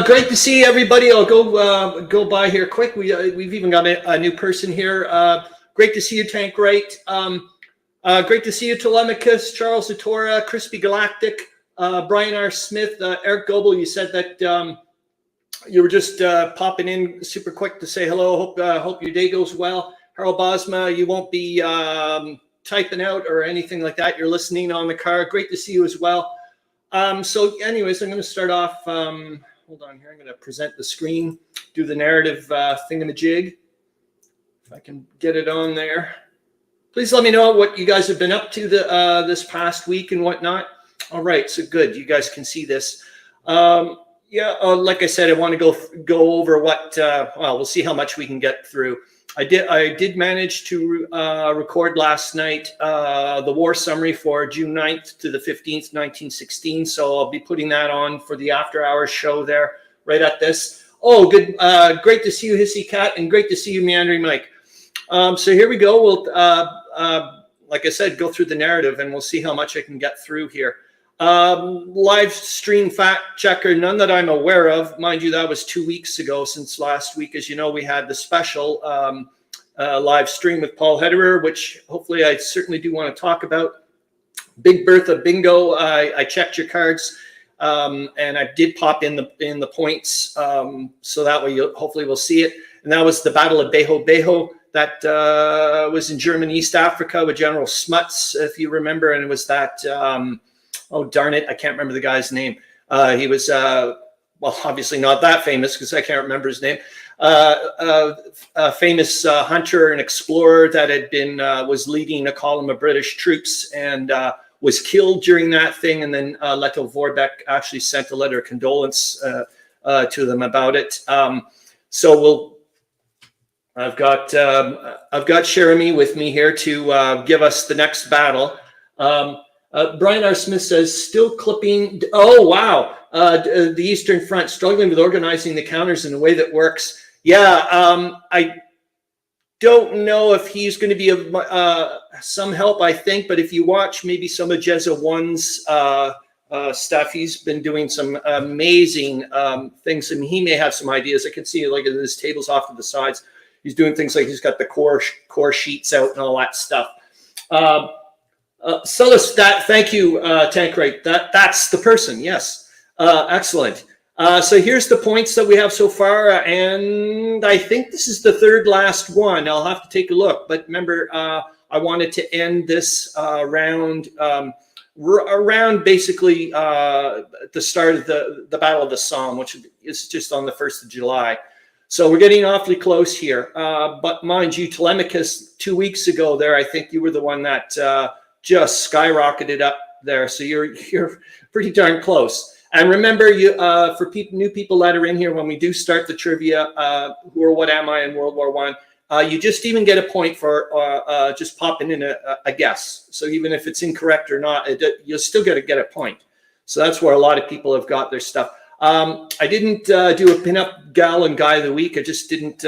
Great to see everybody. I'll go by here quick. We've even got a new person here. Great to see you, Tank. Great to see you, Tolemykus, Charles Latora, Chrispy, Galactic, Brian R. Smith, Eric Goebel. You said that you were just popping in super quick to say hello. Hope your day goes well. Harro, Bosma, you won't be typing out or anything like that. You're listening on the car. Great to see you as well. So anyways, I'm going to start off, hold on here. I'm going to present the screen, do the narrative thingamajig. If I can get it on there. Please let me know what you guys have been up to this past week and whatnot. All right, so good. You guys can see this. Like I said, I want to go over what, well, we'll see how much we can get through. I did manage to record last night the war summary for June 9th to the 15th, 1916. So I'll be putting that on for the after hours show there right at this. Oh, good. Great to see you, Hissy Cat, and great to see you, Meandering Mike. So here we go. We'll, like I said, go through the narrative and we'll see how much I can get through here. Live stream fact checker, none that I'm aware of. Mind you, that was 2 weeks ago since last week. As you know, we had the special live stream with Paul Hederer, which hopefully I certainly do want to talk about. Big Bertha bingo. I checked your cards and I did pop in the points. So that way hopefully we'll see it. And that was the Battle of Beho. That was in German East Africa with General Smuts, if you remember. And it was that... oh, darn it. I can't remember the guy's name. He was, well, obviously not that famous because I can't remember his name. A famous hunter and explorer that had been, was leading a column of British troops and was killed during that thing. And then Leto Vorbeck actually sent a letter of condolence to them about it. So I've got Jeremy with me here to give us the next battle. Brian R. Smith says, still clipping. Oh, wow. The Eastern Front struggling with organizing the counters in a way that works. Yeah, I don't know if he's going to be some help, I think. But if you watch maybe some of Jezza 1's stuff, he's been doing some amazing things. And he may have some ideas. I can see like his tables off to the sides. He's doing things like he's got the core sheets out and all that stuff. Celestat, thank you, Tankrate. That's the person. Yes, excellent. So here's the points that we have so far, and I think this is the third last one. I'll have to take a look, but remember, I wanted to end this round around basically the start of the Battle of the Somme, which is just on the 1st of July. So we're getting awfully close here. But mind you, Tolemykus 2 weeks ago there, I think you were the one that just skyrocketed up there. So you're pretty darn close. And remember, you for new people that are in here, when we do start the trivia, who or what am I in World War I, you just even get a point for just popping in a guess. So even if it's incorrect or not, you'll still get a point. So that's where a lot of people have got their stuff. I didn't do a pinup gal and guy of the week. I just didn't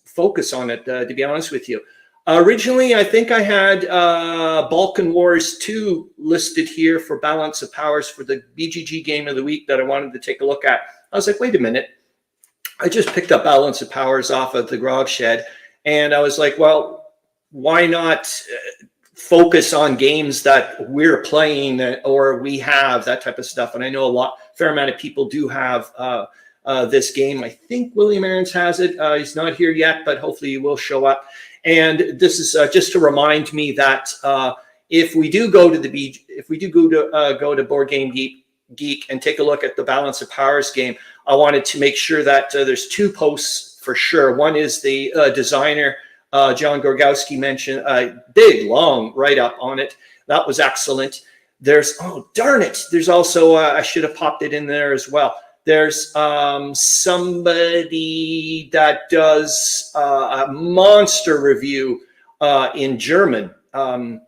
focus on it, to be honest with you. Originally, I think I had Balkan Wars 2 listed here for Balance of Powers for the BGG game of the week that I wanted to take a look at. I was like, wait a minute. I just picked up Balance of Powers off of the Grog Shed. And I was like, well, why not focus on games that we're playing or we have, that type of stuff. And I know fair amount of people do have this game. I think William Arends has it. He's not here yet, but hopefully he will show up. And this is just to remind me that if we do go to go to Board Game Geek and take a look at the Balance of Powers game, I wanted to make sure that there's 2 posts for sure. One is the designer John Gorgowski mentioned a big long write up on it. That was excellent. There's darn it. There's also I should have popped it in there as well. There's somebody that does a monster review in German on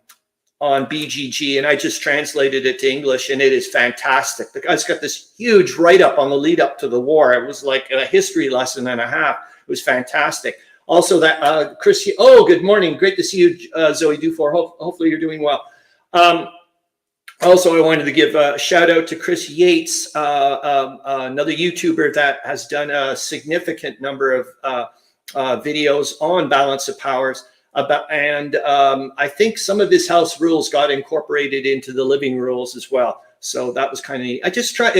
BGG, and I just translated it to English, and it is fantastic. The guy's got this huge write-up on the lead-up to the war. It was like a history lesson and a half. It was fantastic. Also, that Chrispy. Oh, good morning. Great to see you, Zoe Dufour. Hopefully, you're doing well. Also, I wanted to give a shout out to Chris Yates, another YouTuber that has done a significant number of videos on balance of powers. And I think some of his house rules got incorporated into the living rules as well. So that was kind of neat. I just try.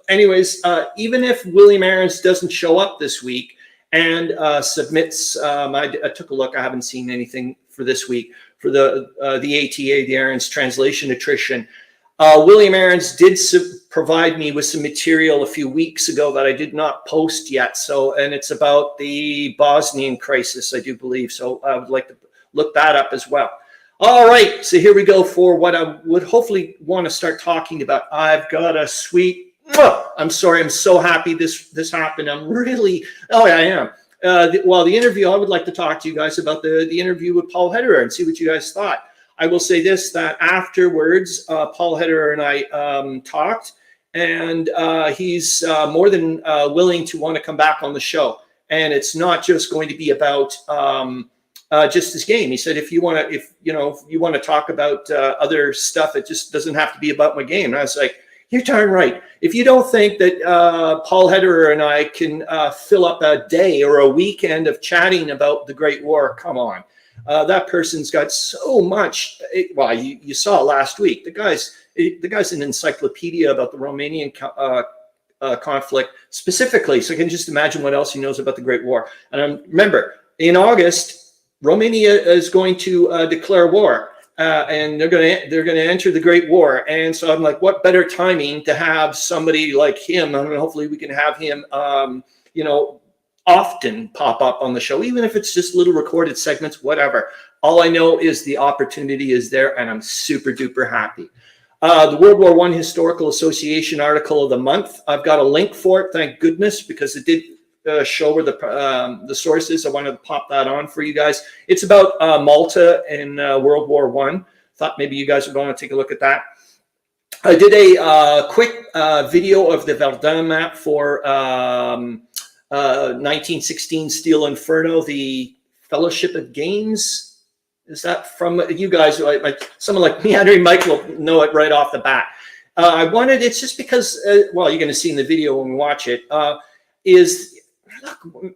Anyways, even if William Arends doesn't show up this week and submits, I took a look. I haven't seen anything for this week for the ATA, the Arends translation attrition. William Arends did provide me with some material a few weeks ago that I did not post yet. So, and it's about the Bosnian crisis, I do believe. So I would like to look that up as well. All right, so here we go for what I would hopefully want to start talking about. I've got a sweet, I'm sorry, I'm so happy this happened. I'm really, I am. The interview, I would like to talk to you guys about the interview with Paul Hederer and see what you guys thought. I will say this, that afterwards, Paul Hederer and I talked, and he's more than willing to want to come back on the show. And it's not just going to be about just this game. He said, if you want to talk about other stuff, it just doesn't have to be about my game. And I was like, you're darn right. If you don't think that Paul Hederer and I can fill up a day or a weekend of chatting about the Great War, come on. That person's got so much. Well, you saw it last week. The guy's an encyclopedia about the Romanian conflict specifically. So you can just imagine what else he knows about the Great War. And remember, in August, Romania is going to declare war. And they're going to enter the Great War. And so I'm like, what better timing to have somebody like him? I mean, hopefully we can have him, often pop up on the show, even if it's just little recorded segments, whatever. All I know is the opportunity is there, and I'm super duper happy. The World War I Historical Association article of the month. I've got a link for it, thank goodness, because it did show where the source is. I wanted to pop that on for you guys. It's about Malta in World War I. Thought maybe you guys would want to take a look at that. I did a quick video of the Verdun map for 1916 Steel Inferno, the Fellowship of Games. Is that from you guys? Someone like Meandering Mike will know it right off the bat. It's just because, you're going to see in the video when we watch it,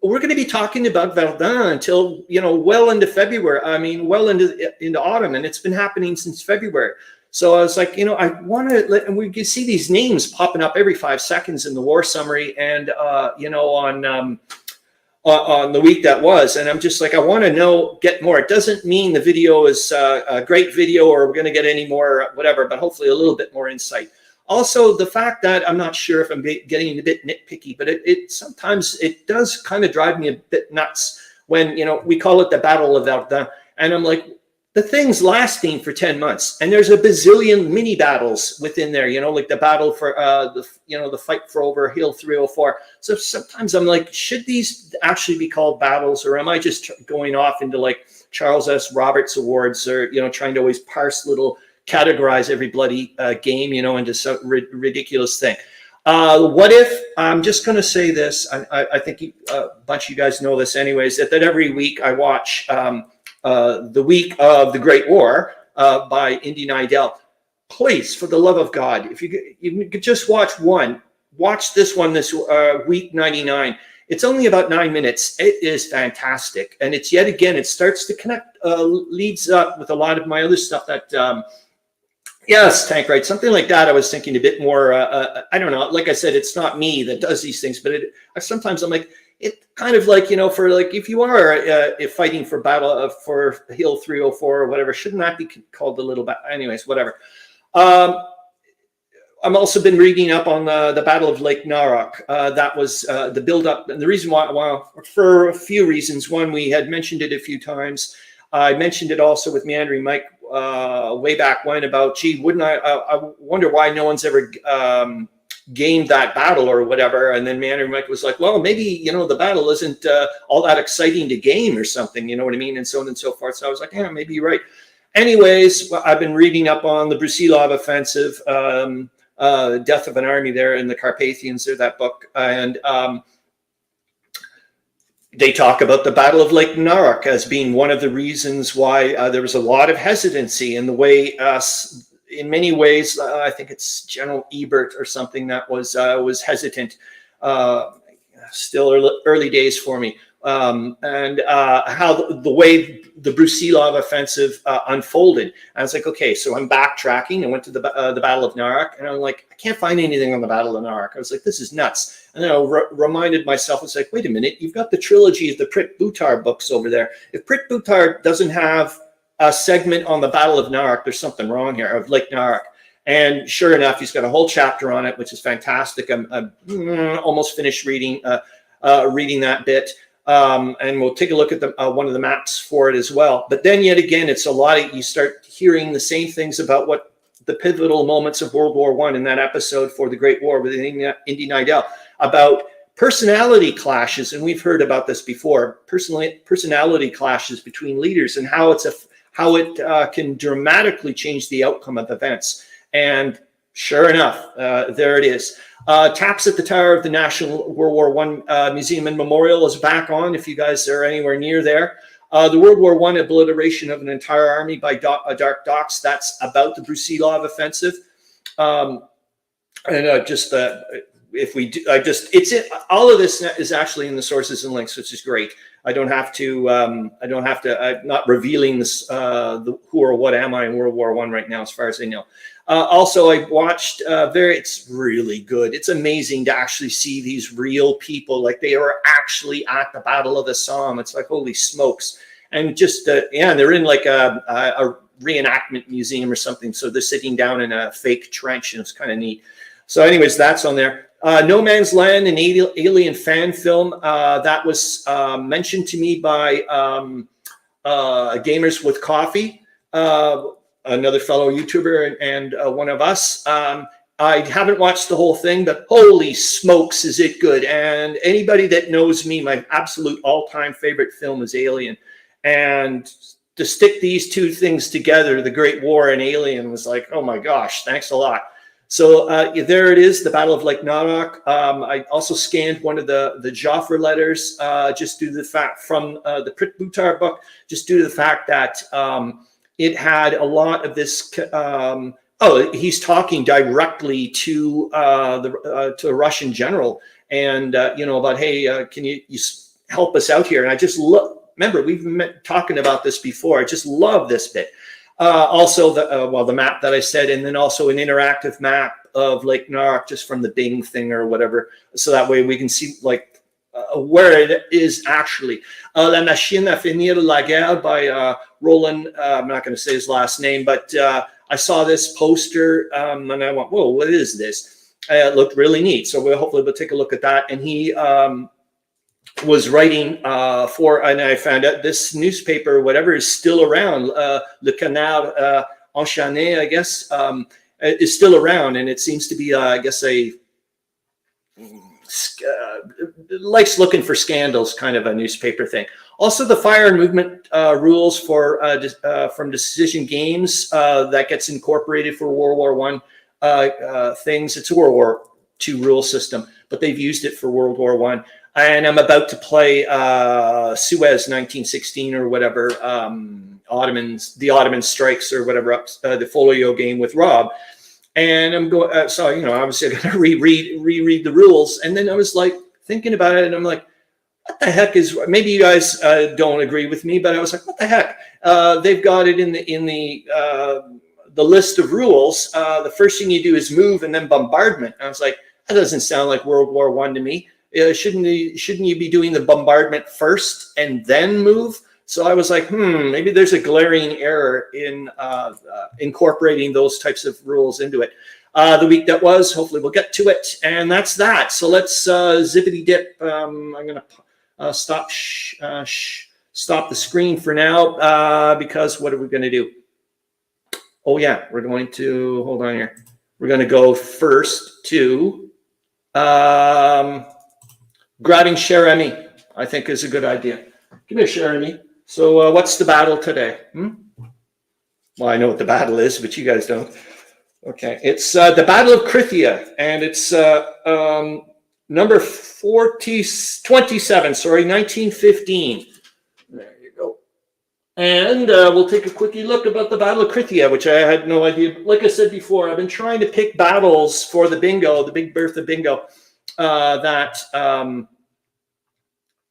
we're going to be talking about Verdun until, well into February. I mean, well into autumn, and it's been happening since February. So I was like, I want to and we can see these names popping up every 5 seconds in the war summary and, on the week that was. And I'm just like, I want to get more. It doesn't mean the video is a great video or we're going to get any more, whatever, but hopefully a little bit more insight. Also, the fact that I'm not sure if I'm getting a bit nitpicky, but it sometimes it does kind of drive me a bit nuts when, we call it the Battle of Verdun. And I'm like, the thing's lasting for 10 months, and there's a bazillion mini battles within there, like the battle for the fight for over Hill 304. So sometimes I'm like, should these actually be called battles, or am I just going off into like Charles S. Roberts Awards, or trying to always categorize every bloody game, into some ridiculous thing. What if, I'm just going to say this, I think a bunch of you guys know this anyways, that every week I watch The Week of the Great War by Indy Nidell. Please, for the love of God, if you could just watch this one this week 99. It's only about 9 minutes. It is fantastic. And it's yet again, it starts to connect, leads up with a lot of my other stuff that, yes, Tank, right. Something like that. I was thinking a bit more, I don't know. Like I said, it's not me that does these things, but sometimes I'm like, it kind of like, for like, if you are fighting for battle for Hill 304 or whatever, shouldn't that be called the little battle? Anyways, whatever. I've also been reading up on the Battle of Lake Narok. That was the build-up, and the reason why, for a few reasons. One, we had mentioned it a few times. I mentioned it also with Meandering Mike way back when about, gee, wouldn't I wonder why no one's ever gamed that battle or whatever. And then Meandering Mike was like, well, maybe, the battle isn't all that exciting to game or something, you know what I mean? And so on and so forth. So I was like, yeah, maybe you're right. Anyways, I've been reading up on the Brusilov offensive, Death of an Army there in the Carpathians, there, that book. And they talk about the Battle of Lake Narok as being one of the reasons why there was a lot of hesitancy in the way in many ways, I think it's General Ebert or something that was hesitant. Still early days for me. And how the way the Brusilov offensive unfolded. I was like, okay, so I'm backtracking. I went to the Battle of Narok, and I'm like, I can't find anything on the Battle of Narok. I was like, this is nuts. And then I reminded myself, it's like, wait a minute, you've got the trilogy of the Prit Butar books over there. If Prit Butar doesn't have a segment on the Battle of Narok, there's something wrong here, of Lake Narok. And sure enough, he's got a whole chapter on it, which is fantastic. I'm almost finished reading that bit. And we'll take a look at one of the maps for it as well. But then yet again, it's a lot of, you start hearing the same things about what the pivotal moments of World War I in that episode for the Great War with Indy Nidell, about personality clashes. And we've heard about this before, personality clashes between leaders and how it can dramatically change the outcome of events. And sure enough, there it is. Taps at the Tower of the National World War I Museum and Memorial is back on if you guys are anywhere near there. The World War I obliteration of an entire army by Dark Docs, that's about the Brusilov offensive. If we do, all of this is actually in the sources and links, which is great. I don't have to, I'm not revealing this, who or what am I in World War I right now, as far as I know. Also, I watched, it's really good. It's amazing to actually see these real people, like they are actually at the Battle of the Somme. It's like, holy smokes. And just, they're in like a reenactment museum or something. So they're sitting down in a fake trench, and it's kind of neat. So anyways, that's on there. No Man's Land, an alien fan film that was mentioned to me by Gamers with Coffee, another fellow YouTuber and one of us. I haven't watched the whole thing, but holy smokes, is it good. And anybody that knows me, my absolute all-time favorite film is Alien. And to stick these two things together, the Great War and Alien, was like, oh my gosh, thanks a lot. So there it is, the Battle of Lake Narok. I also scanned one of the Joffre letters, just due to the fact from the Prit Butar book, just due to the fact that it had a lot of this. He's talking directly to the Russian general, and about, hey, can you help us out here? And I just remember we've been talking about this before. I just love this bit. Also, the map that I said, and then also an interactive map of Lake Narok, just from the Bing thing or whatever, so that way we can see like where it is actually. La Machine à Finir la Guerre by Roland. I'm not going to say his last name, but I saw this poster and I went, "Whoa, what is this?" It looked really neat. So hopefully we'll take a look at that. And he was writing and I found out this newspaper, whatever, is still around. Le Canard Enchaîné, I guess, is still around, and it seems to be, I guess, likes looking for scandals kind of a newspaper thing. Also, the fire and movement rules for from Decision Games that gets incorporated for World War I things. It's a World War II rule system, but they've used it for World War I. And I'm about to play Suez 1916 or whatever, the Ottoman strikes or whatever, the folio game with Rob. And I'm going, so, obviously I'm going to reread the rules. And then I was like thinking about it, and I'm like, what the heck is, maybe you guys don't agree with me, but I was like, what the heck? They've got it in the list of rules. The first thing you do is move and then bombardment. And I was like, that doesn't sound like World War I to me. Shouldn't you be doing the bombardment first and then move? So I was like, maybe there's a glaring error in incorporating those types of rules into it. The week that was, hopefully we'll get to it. And that's that. So let's zippity dip. I'm going to stop the screen for now because what are we going to do? Oh, yeah, we're going to, hold on here. We're going to go first to grabbing Cher Ami, I think, is a good idea. Give me a Cher Ami. So what's the battle today? Well, I know what the battle is, but you guys don't. Okay, it's the Battle of Krithia, and it's number 27, 1915. There you go. And we'll take a quickie look about the Battle of Krithia, which I had no idea. Like I said before, I've been trying to pick battles for the bingo, the big BERTHA bingo, that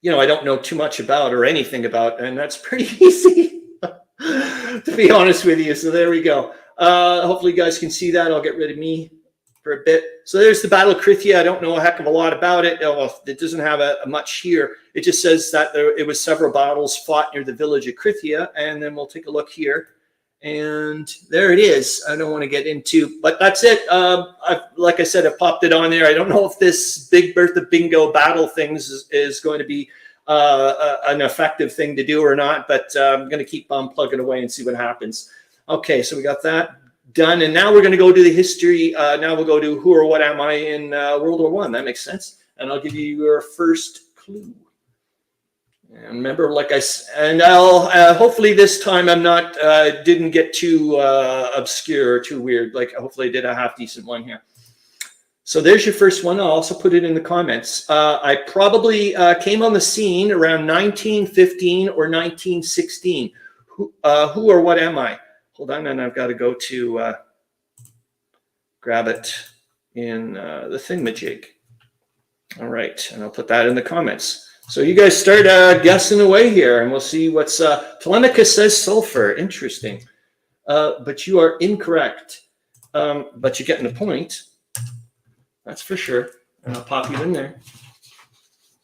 you know, I don't know too much about or anything about, and that's pretty easy, to be honest with you. So there we go. Hopefully you guys can see that. I'll get rid of me for a bit. So there's the Battle of Krithia. I don't know a heck of a lot about it. Oh, it doesn't have a much here. It just says that it was several battles fought near the village of Krithia. And then we'll take a look here. And there it is. I don't want to get into, but that's it. Like I said, I popped it on there. I don't know if this big BERTHA bingo battle things is going to be an effective thing to do or not, but I'm going to keep on plugging away and see what happens. Okay, so we got that done, and now we're going to go to the history. Now we'll go to who or what am I in World War I. That makes sense. And I'll give you your first clue. And remember, like I said, and I'll hopefully this time I'm not didn't get too obscure or too weird. Like hopefully I did a half decent one here. So there's your first one. I'll also put it in the comments. I probably came on the scene around 1915 or 1916. Who or what am I? Hold on, and I've got to go to grab it in the thingamajig. All right, and I'll put that in the comments. So you guys start guessing away here, and we'll see what's... Tolemykus says sulfur. Interesting. But you are incorrect. But you're getting the point. That's for sure. And I'll pop you in there.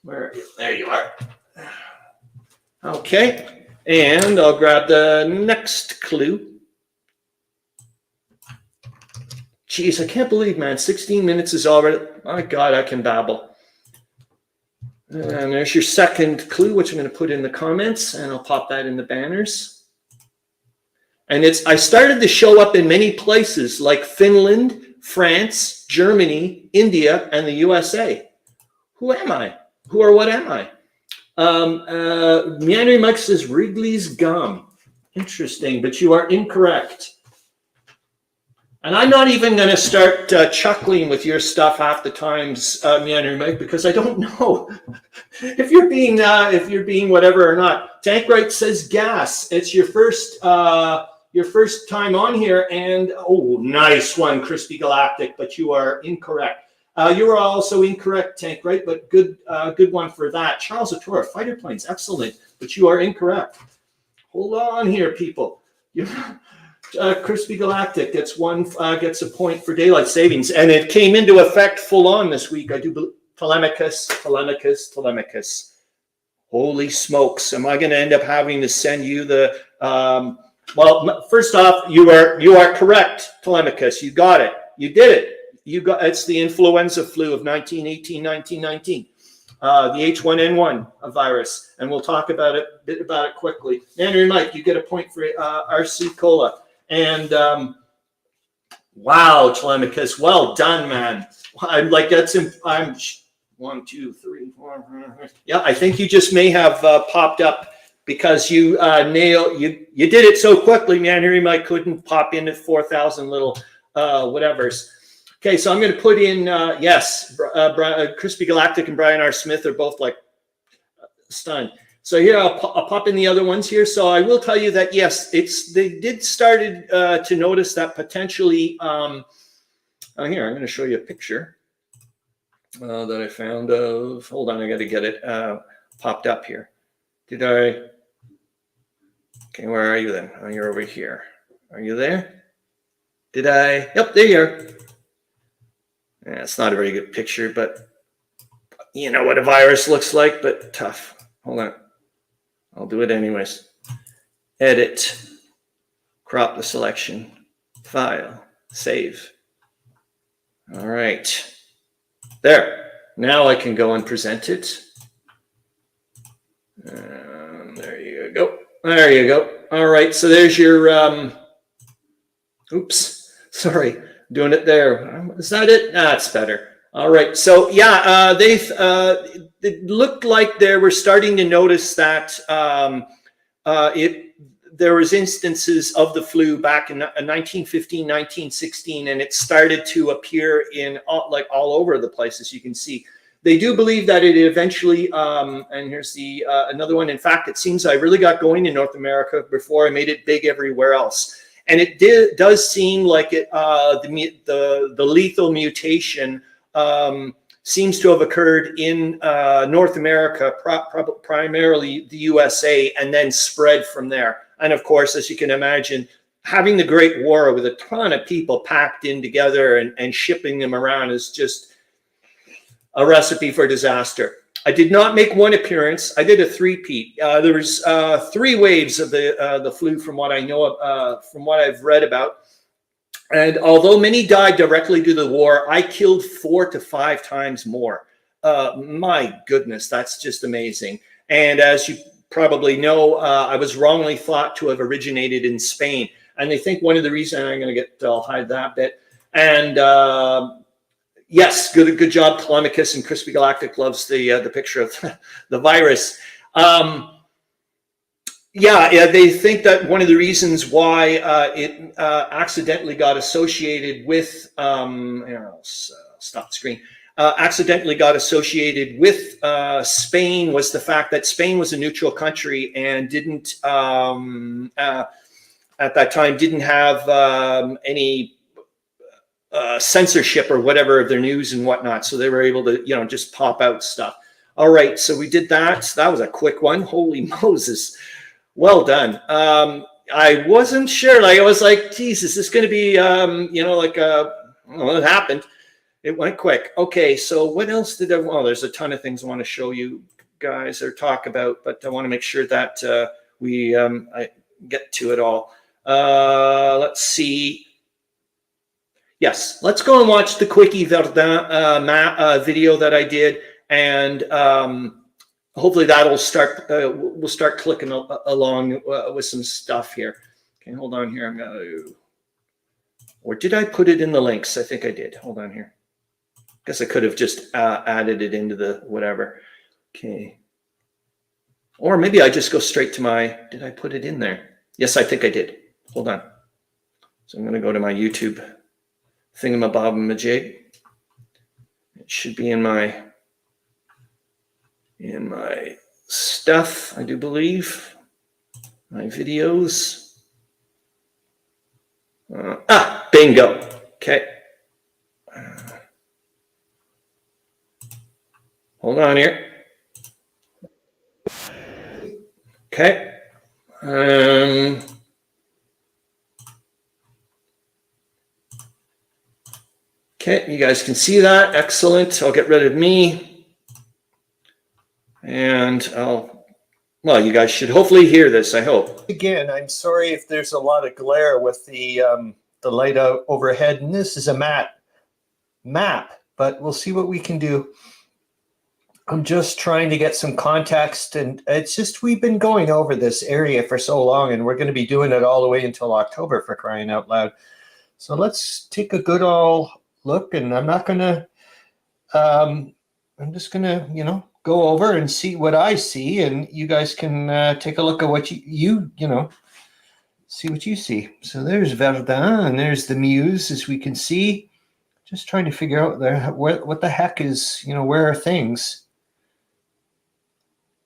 Where are you? There you are. Okay. And I'll grab the next clue. Jeez, I can't believe, man. 16 minutes is already... My God, I can babble. And there's your second clue, which I'm going to put in the comments, and I'll pop that in the banners. And I started to show up in many places like Finland, France, Germany, India, and the USA. Who am I? Who or what am I? Meandering Mike says Wrigley's gum. Interesting, but you are incorrect. And I'm not even going to start chuckling with your stuff half the times, Meandering Mike, because I don't know if you're being whatever or not. Tankwright says gas. It's your first time on here, and oh, nice one, Chrispy Galactic, but you are incorrect. You are also incorrect, Tankwright, but good one for that. Charles Latora, fighter planes, excellent, but you are incorrect. Hold on here, people. Chrispy Galactic gets a point for daylight savings, and it came into effect full on this week. I do believe. Tolemykus. Holy smokes! Am I going to end up having to send you the? Well, first off, you are correct, Tolemykus. You got it. You did it. It's the influenza flu of 1918, 1919. The H1N1 virus, and we'll talk about it quickly. Andrew Mike, you get a point for RC Cola. And wow, Tolemykus, well done, man. I'm 1, 2, 3, 4. Yeah, I think you just may have popped up because you you did it so quickly, man. Here I couldn't pop in at 4,000 little whatevers. Okay, so I'm going to put in yes, Chrispy Galactic and Brian R. Smith are both like stunned. So here I'll pop in the other ones here. So I will tell you that yes, they did started to notice that potentially. Here I'm going to show you a picture that I found of. Hold on, I got to get it popped up here. Did I? Okay, where are you then? Oh, you're over here. Are you there? Did I? Yep, there you are. Yeah, it's not a very good picture, but you know what a virus looks like, but tough. Hold on. I'll do it anyways. Edit, crop the selection, file, save. All right. There. Now I can go and present it. There you go. There you go. All right. So there's your, oops, sorry, doing it there. Is that it? That's better. All right. So yeah, it looked like they were starting to notice that there was instances of the flu back in 1915, 1916, and it started to appear in all over the place, as you can see. They do believe that it eventually, and here's the another one. In fact, it seems I really got going in North America before I made it big everywhere else. And it does seem like it, the lethal mutation seems to have occurred in North America, primarily the USA, and then spread from there. And of course, as you can imagine, having the Great War with a ton of people packed in together and shipping them around is just a recipe for disaster. I did not make one appearance. I did a three-peat. There was 3 waves of the flu, from what I know, from what I've read about. And although many died directly due to the war, I killed 4 to 5 times more. My goodness, that's just amazing. And as you probably know, I was wrongly thought to have originated in Spain. And they think one of the reasons, I'm going to get, I'll hide that bit. And yes, good job, Tolemykus, and Chrispy Galactic loves the picture of the virus. Yeah, they think that one of the reasons why it accidentally got associated with, stop the screen, accidentally got associated with Spain was the fact that Spain was a neutral country and didn't, at that time, didn't have any censorship or whatever of their news and whatnot. So they were able to, just pop out stuff. All right, so we did that. That was a quick one. Holy Moses. Well done. I wasn't sure. Like, I was like, Jesus, this is going to be, well, it happened. It went quick. Okay, so what else did I, well, there's a ton of things I want to show you guys or talk about, but I want to make sure that I get to it all. Let's see. Yes, let's go and watch the Quickie Verdun video that I did, and hopefully that'll start. We'll start clicking along with some stuff here. Okay, hold on here. I'm gonna. Or did I put it in the links? I think I did. Hold on here. Guess I could have just added it into the whatever. Okay. Or maybe I just go straight to my. Did I put it in there? Yes, I think I did. Hold on. So I'm going to go to my YouTube thingamabobamajig. It should be in my stuff, I do believe. My videos. Bingo. Okay. Hold on here. Okay. Okay, you guys can see that. Excellent. I'll get rid of me. And well, you guys should hopefully hear this, I hope. Again, I'm sorry if there's a lot of glare with the light out overhead. And this is a map, but we'll see what we can do. I'm just trying to get some context, and it's just we've been going over this area for so long, and we're going to be doing it all the way until October, for crying out loud. So let's take a good old look, and I'm not going to, I'm just going to, go over and see what I see, and you guys can take a look at what you see what you see. So there's Verdun, and there's the Meuse, as we can see. Just trying to figure out what the heck is, where are things?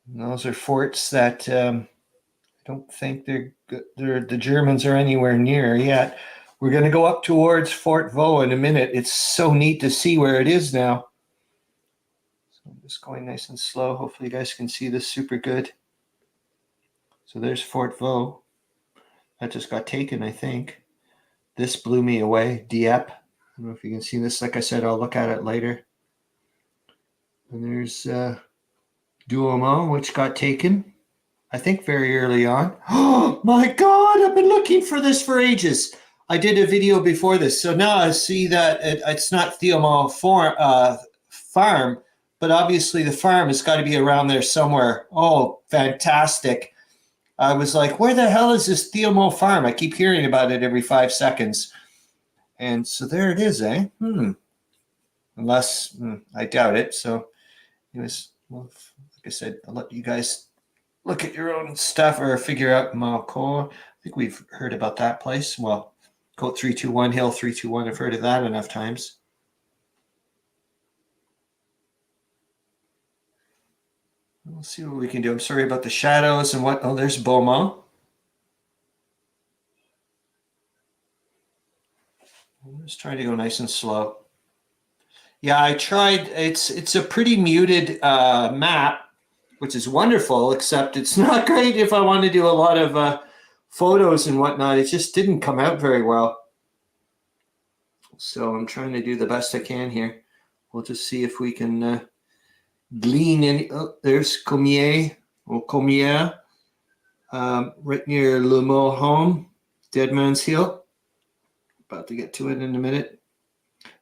And those are forts that I don't think the Germans are anywhere near yet. We're going to go up towards Fort Vaux in a minute. It's so neat to see where it is now. So I'm just going nice and slow. Hopefully you guys can see this super good. So there's Fort Vaux. That just got taken, I think. This blew me away. Dieppe. I don't know if you can see this. Like I said, I'll look at it later. And there's Douaumont, which got taken, I think, very early on. Oh my God, I've been looking for this for ages. I did a video before this. So now I see that it's not Douaumont farm, but obviously the farm has got to be around there somewhere. Oh, fantastic. I was like, where the hell is this Douaumont farm? I keep hearing about it every 5 seconds. And so there it is, eh? Unless, I doubt it. So anyways, well, like I said, I'll let you guys look at your own stuff or figure out Malcour. I think we've heard about that place. Well, Code 321, Hill 321. I've heard of that enough times. We'll see what we can do. I'm sorry about the shadows and what. Oh, there's Bosma. I'm just trying to go nice and slow. Yeah, I tried. It's a pretty muted map, which is wonderful, except it's not great if I want to do a lot of photos and whatnot. It just didn't come out very well. So I'm trying to do the best I can here. We'll just see if we can glean any. Oh, there's Comier or Comier, right near Le Mans home, Dead Man's Hill. About to get to it in a minute.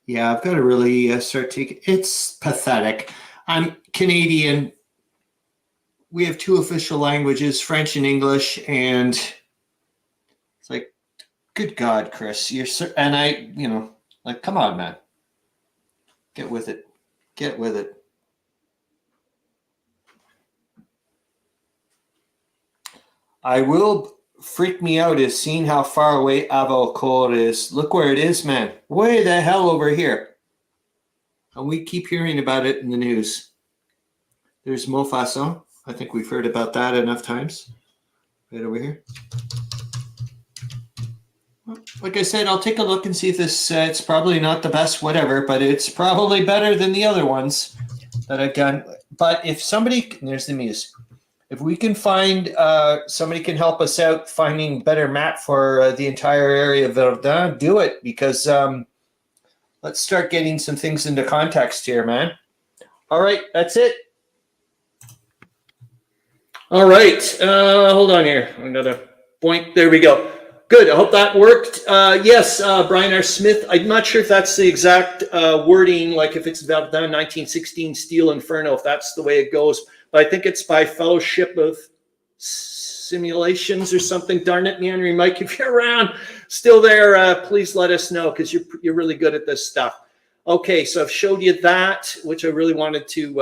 Yeah, I've got to really start taking. It's pathetic. I'm Canadian. We have two official languages, French and English, and it's like, good God, Chris, you're and I, you know, like, come on, man, get with it, get with it. I will freak me out is seeing how far away Avalcor is. Look where it is, man. Way the hell over here. And we keep hearing about it in the news. There's Maupassant. I think we've heard about that enough times. Right over here. Like I said, I'll take a look and see if this, it's probably not the best whatever, but it's probably better than the other ones that I've done. But if somebody, there's the muse. If we can find, somebody can help us out finding better map for the entire area of Verdun, do it, because let's start getting some things into context here, man. All right, that's it. All right, hold on here. I'm going to point. There we go. Good. I hope that worked. Yes, Brian R. Smith. I'm not sure if that's the exact wording, like if it's Verdun 1916 Steel Inferno, if that's the way it goes. But I think it's by Fellowship of Simulations or something. Darn it, Meandering Mike, if you're around, still there, please let us know because you're really good at this stuff. Okay, so I've showed you that, which I really wanted to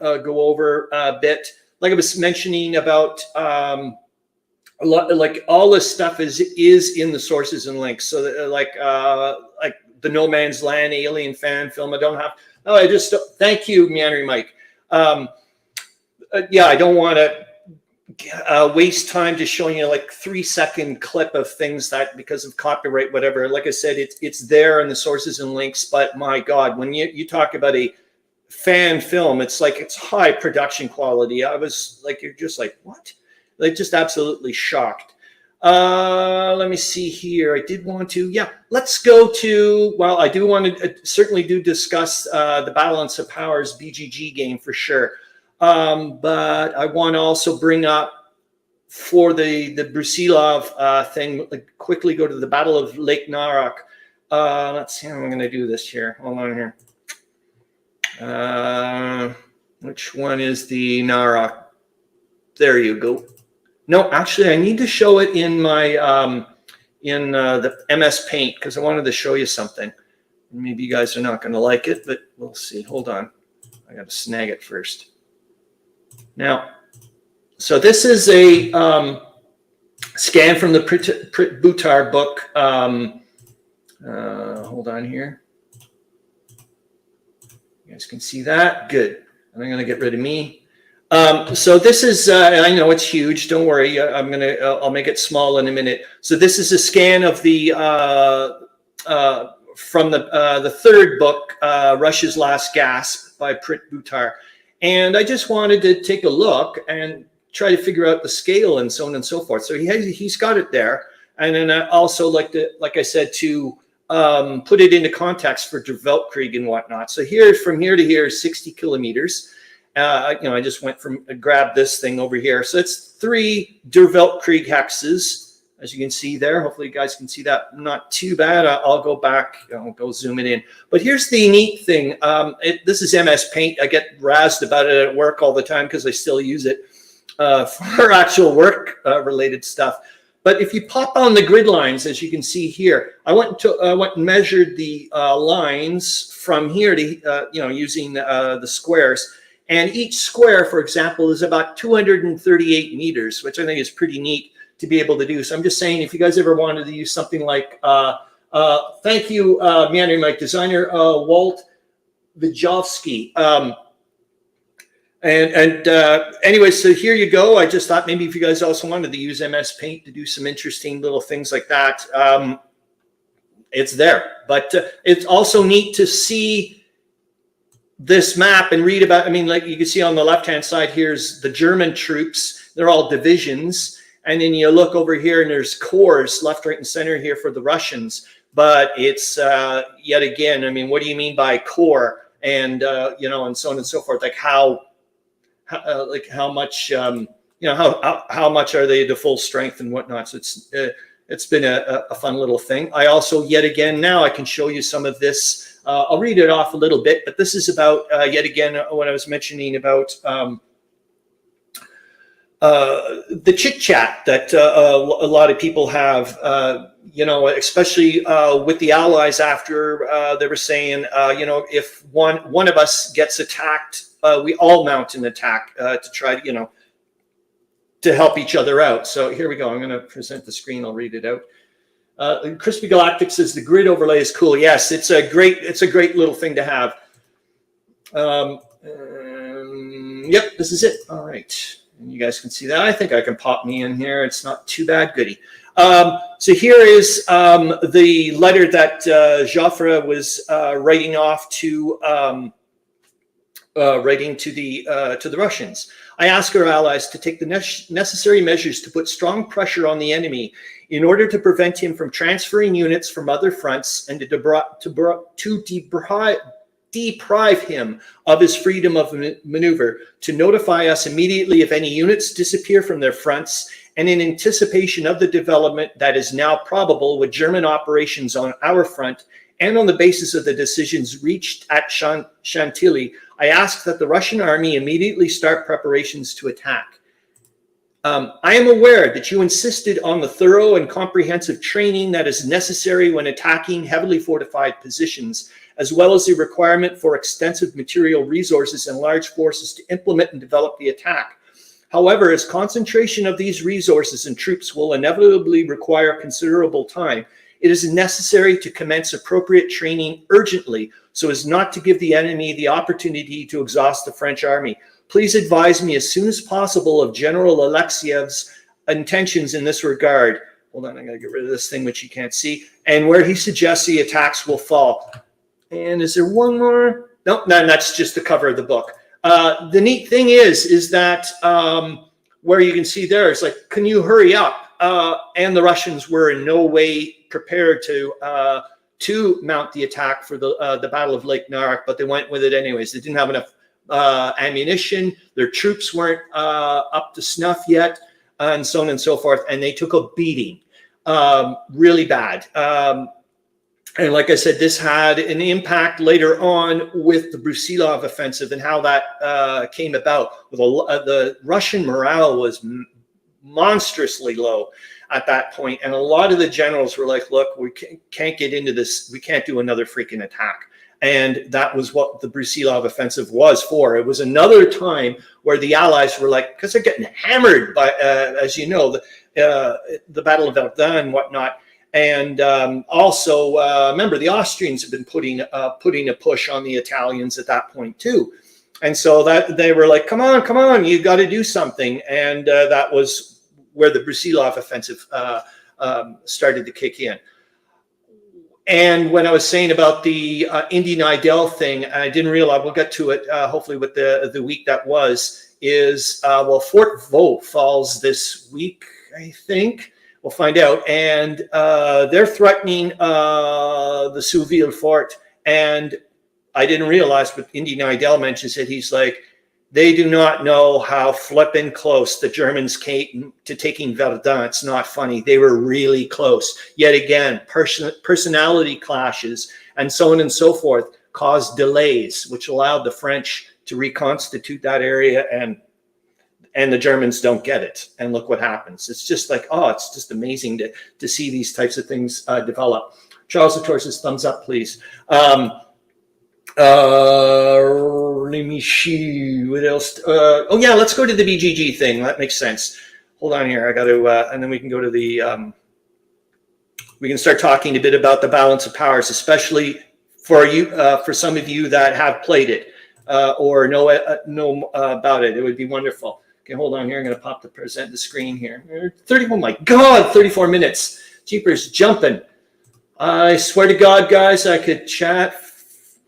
go over a bit. Like I was mentioning about a lot, like all this stuff is in the sources and links. So that, like the No Man's Land alien fan film. I don't have. Oh, I just thank you, Meandering Mike. Yeah, I don't want to waste time just showing you like 3-second clip of things that because of copyright, whatever. Like I said, it's there in the sources and links. But my God, when you talk about a fan film, it's like it's high production quality. I was like, you're just like, what? Like just absolutely shocked. Let me see here. I did want to, yeah, let's go to, well, I do want to certainly do discuss the Balance of Powers BGG game for sure. But I want to also bring up for the Brusilov thing, like quickly go to the Battle of Lake Narak. Let's see how I'm going to do this here. Hold on here. Which one is the Narak? There you go. No, actually, I need to show it in my the MS Paint because I wanted to show you something. Maybe you guys are not going to like it, but we'll see. Hold on. I got to snag it first. Now, so this is a scan from the Butar book. Hold on here. You guys can see that. Good. And I'm going to get rid of me. So this is, I know it's huge. Don't worry. I'll make it small in a minute. So this is a scan of the, from the third book, Russia's Last Gasp by Prit Butar. And I just wanted to take a look and try to figure out the scale and so on and so forth. So he's got it there. And then I also like I said, to put it into context for Der Weltkrieg and whatnot. So here, from here to here is 60 kilometers. I just grabbed this thing over here. So it's 3 Der Weltkrieg hexes, as you can see there. Hopefully you guys can see that. Not too bad. I'll go back. I'll go zoom it in. But here's the neat thing. This is MS Paint. I get razzed about it at work all the time because I still use it for actual work related stuff. But if you pop on the grid lines, as you can see here, I went and measured the lines from here to using the squares. And each square, for example, is about 238 meters, which I think is pretty neat to be able to do. So I'm just saying, if you guys ever wanted to use something like, thank you, Meandering Mike, designer Walt Vijovsky. Anyway, so here you go. I just thought maybe if you guys also wanted to use MS Paint to do some interesting little things like that, it's there. But it's also neat to see this map and read about. I mean, like you can see on the left-hand side, here's the German troops. They're all divisions. And then you look over here and there's corps left, right, and center here for the Russians. But it's yet again, I mean, what do you mean by corps? And, you know, and so on and so forth, like how much, you know, how much are they to full strength and whatnot. So it's been a fun little thing. I also, yet again, now I can show you some of this. I'll read it off a little bit, but this is about, yet again, what I was mentioning about the chit chat that a lot of people have, you know, especially with the Allies after they were saying, you know, if one of us gets attacked, we all mount an attack to try to, you know, to help each other out. So here we go. I'm going to present the screen. I'll read it out. Chrispy Galactic says the grid overlay is cool. Yes, it's a great little thing to have. Yep, this is it. All right. And you guys can see that. I think I can pop me in here. It's not too bad. Goody. So here is the letter that Joffre was writing off to the Russians. I ask our allies to take the necessary measures to put strong pressure on the enemy in order to prevent him from transferring units from other fronts and to deprive him of his freedom of maneuver, to notify us immediately if any units disappear from their fronts, and in anticipation of the development that is now probable with German operations on our front, and on the basis of the decisions reached at Chantilly, I ask that the Russian army immediately start preparations to attack. I am aware that you insisted on the thorough and comprehensive training that is necessary when attacking heavily fortified positions, as well as the requirement for extensive material resources and large forces to implement and develop the attack. However, as concentration of these resources and troops will inevitably require considerable time, it is necessary to commence appropriate training urgently so as not to give the enemy the opportunity to exhaust the French army. Please advise me as soon as possible of General Alexiev's intentions in this regard. Hold on, I'm going to get rid of this thing which you can't see. And where he suggests the attacks will fall. And is there one more? No, that's just the cover of the book. The neat thing is that where you can see there, it's like, can you hurry up? And the Russians were in no way prepared to mount the attack for the Battle of Lake Narak, but they went with it anyways. They didn't have enough ammunition. Their troops weren't up to snuff yet, and so on and so forth. And they took a beating, really bad. And like I said, this had an impact later on with the Brusilov offensive and how that came about. The Russian morale was monstrously low at that point, and a lot of the generals were like, look, we can't get into this, we can't do another freaking attack. And that was what the Brusilov offensive was for. It was another time where the Allies were like, because they're getting hammered by, as you know, the Battle of BERTHA and whatnot. And also, remember, the Austrians have been putting a push on the Italians at that point too. And so that they were like, come on, you got to do something. And that was where the Brusilov offensive started to kick in. And when I was saying about the Indian Idol thing, I didn't realize, we'll get to it hopefully with the week that was, is, well, Fort Vaux falls this week, I think. We'll find out. And they're threatening the Souville fort. And I didn't realize, but Indian Idol mentions it. He's like, they do not know how flippin' close the Germans came to taking Verdun. It's not funny. They were really close. Yet again, personality clashes and so on and so forth caused delays, which allowed the French to reconstitute that area, and the Germans don't get it. And look what happens. It's just like, oh, it's just amazing to see these types of things develop. Charles Latora says, thumbs up, please. Let me see what else. Oh yeah, let's go to the BGG thing. That makes sense. Hold on here. I got to, and then we can go to the. We can start talking a bit about the balance of powers, especially for you, for some of you that have played it. or know about it. It would be wonderful. Okay, hold on here. I'm going to present the screen here. 30. Oh my God, 34 minutes. Jeepers jumping. I swear to God, guys, I could chat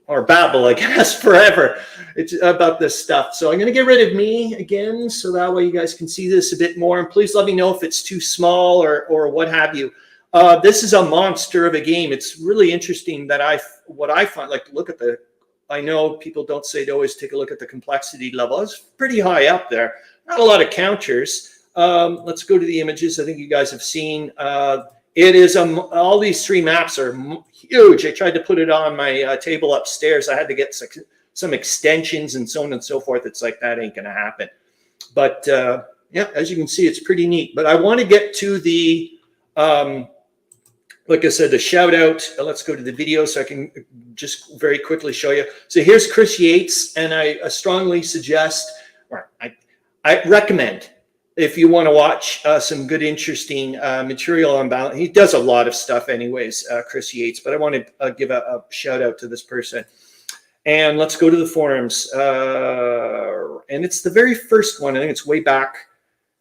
or babble, I guess, forever. It's about this stuff. So I'm going to get rid of me again, so that way you guys can see this a bit more. And please let me know if it's too small or what have you. This is a monster of a game. It's really interesting that what I find, like, look at the, I know people don't say to always take a look at the complexity level. It's pretty high up there. Not a lot of counters. Let's go to the images. I think you guys have seen. It is all these three maps are huge. I tried to put it on my table upstairs. I had to get some extensions and so on and so forth. It's like, that ain't going to happen. But yeah, as you can see, it's pretty neat. But I want to get to the, like I said, the shout out. Let's go to the video so I can just very quickly show you. So here's Chris Yates, and I strongly suggest, or I recommend, if you want to watch some good, interesting material on balance. He does a lot of stuff anyways, Chris Yates, but I want to give a shout out to this person. And let's go to the forums. And it's the very first one. I think it's way back,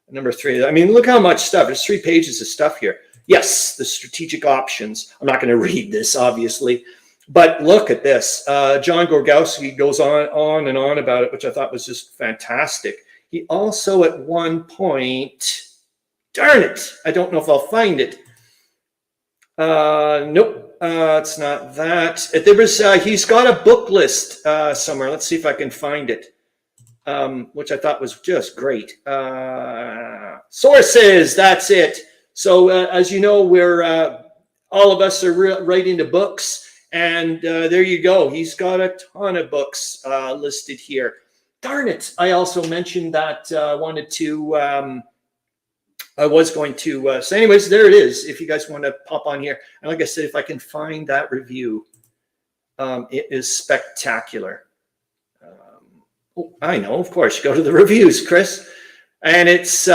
number 3. I mean, look how much stuff. There's 3 pages of stuff here. Yes, the strategic options. I'm not going to read this, obviously. But look at this. John Gorgowski goes on and on about it, which I thought was just fantastic. He also at one point, darn it, I don't know if I'll find it. Nope, it's not that. There was, he's got a book list somewhere. Let's see if I can find it, which I thought was just great. Sources, that's it. So as you know, we're all of us are writing the books, and there you go. He's got a ton of books listed here. Darn it. I also mentioned that I was going to, so anyways, there it is. If you guys want to pop on here. And like I said, if I can find that review, it is spectacular. Oh, I know, of course, go to the reviews, Chris. And it's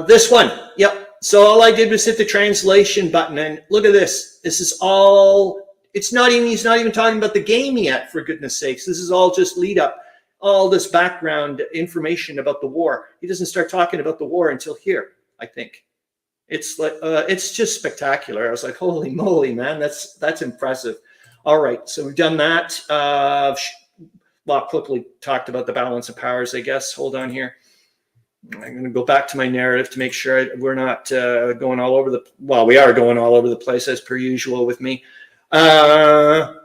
this one. Yep. So all I did was hit the translation button, and look at this. This is all, it's not even, he's not even talking about the game yet, for goodness sakes. This is all just lead up, all this background information about the war. He doesn't start talking about the war until here, I think. It's like, it's just spectacular. I was like, holy moly, man, that's impressive. All right, so we've done that. Well, quickly talked about the balance of powers, I guess. Hold on here. I'm going to go back to my narrative to make sure we're not going all over the, well, we are going all over the place as per usual with me. What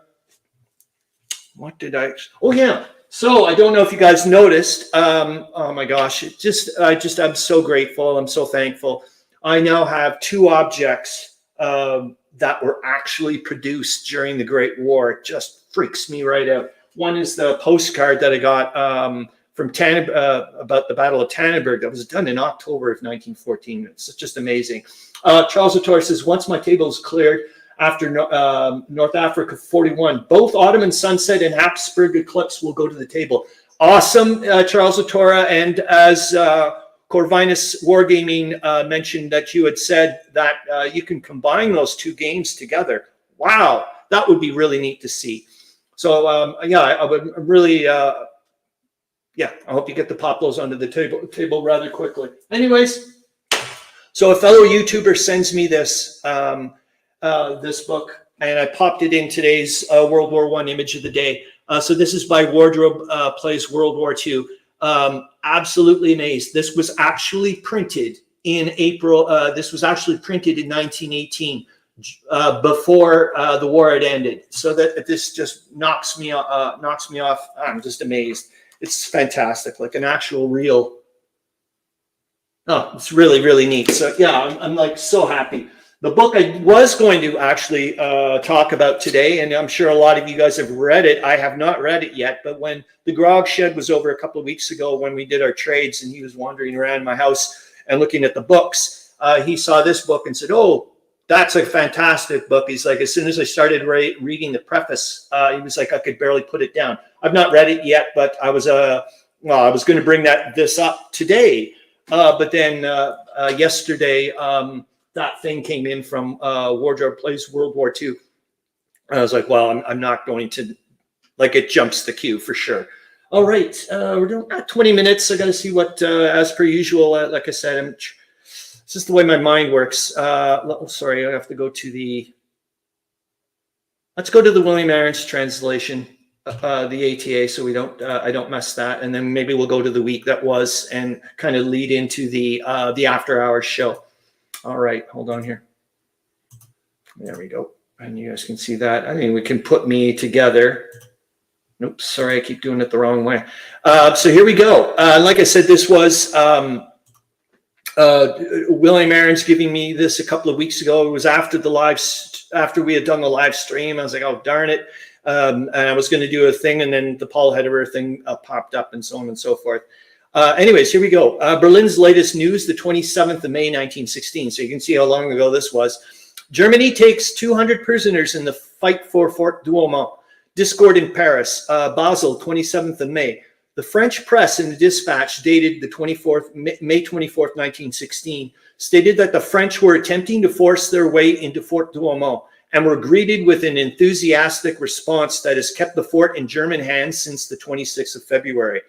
did I, oh yeah. So I don't know if you guys noticed, oh my gosh, I'm so grateful. I'm so thankful. I now have 2 objects that were actually produced during the Great War. It just freaks me right out. One is the postcard that I got from about the Battle of Tannenberg that was done in October of 1914. It's just amazing. Charles Latora says, once my table is cleared after North Africa 41, both Ottoman Sunset and Habsburg Eclipse will go to the table. Awesome, Charles Latora. And as Corvinus Wargaming mentioned that you had said that you can combine those 2 games together. Wow, that would be really neat to see. So yeah, I would really, yeah, I hope you get to pop those onto the table rather quickly. Anyways, so a fellow YouTuber sends me this this book, and I popped it in today's World War I image of the day. So this is by Wardrobe Plays World War II. Absolutely amazed. This was actually printed in April. This was actually printed in 1918. Before the war had ended, so that this just knocks me off. I'm just amazed. It's fantastic, like an actual real. Oh, it's really, really neat. So yeah, I'm like so happy. The book I was going to actually talk about today, and I'm sure a lot of you guys have read it. I have not read it yet, but when the Grog Shed was over a couple of weeks ago, when we did our trades, and he was wandering around my house and looking at the books, he saw this book and said, "Oh, that's a fantastic book." He's like, as soon as I started reading the preface, he was like, I could barely put it down. I've not read it yet, but I was well, I was going to bring this up today, but then yesterday that thing came in from Wardrobe Plays World War II. I was like, well, I'm not going to like it jumps the queue for sure. All right, we're doing 20 minutes. I got to see what, as per usual, like I said, it's just the way my mind works. Sorry, I have to go to the. Let's go to the William Arends translation, the ATA, so we don't I don't mess that, and then maybe we'll go to the week that was and kind of lead into the after hours show. All right, hold on here. There we go, and you guys can see that. I mean, we can put me together. Nope, sorry, I keep doing it the wrong way. So here we go. Like I said, this was William Arends giving me this a couple of weeks ago. It was after after we had done the live stream. I was like, oh, darn it. And I was going to do a thing, and then the Paul Hederer thing popped up and so on and so forth. Anyways, here we go. Berlin's latest news, the 27th of May, 1916. So you can see how long ago this was. Germany takes 200 prisoners in the fight for Fort Douaumont. Discord in Paris, Basel, 27th of May. The French press in the dispatch dated the May 24th, 1916, stated that the French were attempting to force their way into Fort Douaumont and were greeted with an enthusiastic response that has kept the fort in German hands since the 26th of February.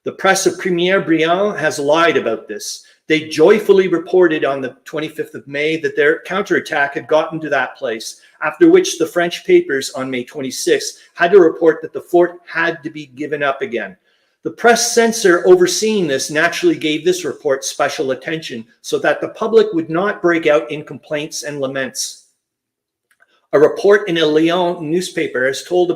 The press of Premier Briand has lied about this. They joyfully reported on the 25th of May that their counterattack had gotten to that place, after which the French papers on May 26th had to report that the fort had to be given up again. The press censor overseeing this naturally gave this report special attention so that the public would not break out in complaints and laments. A report in a Lyon newspaper has told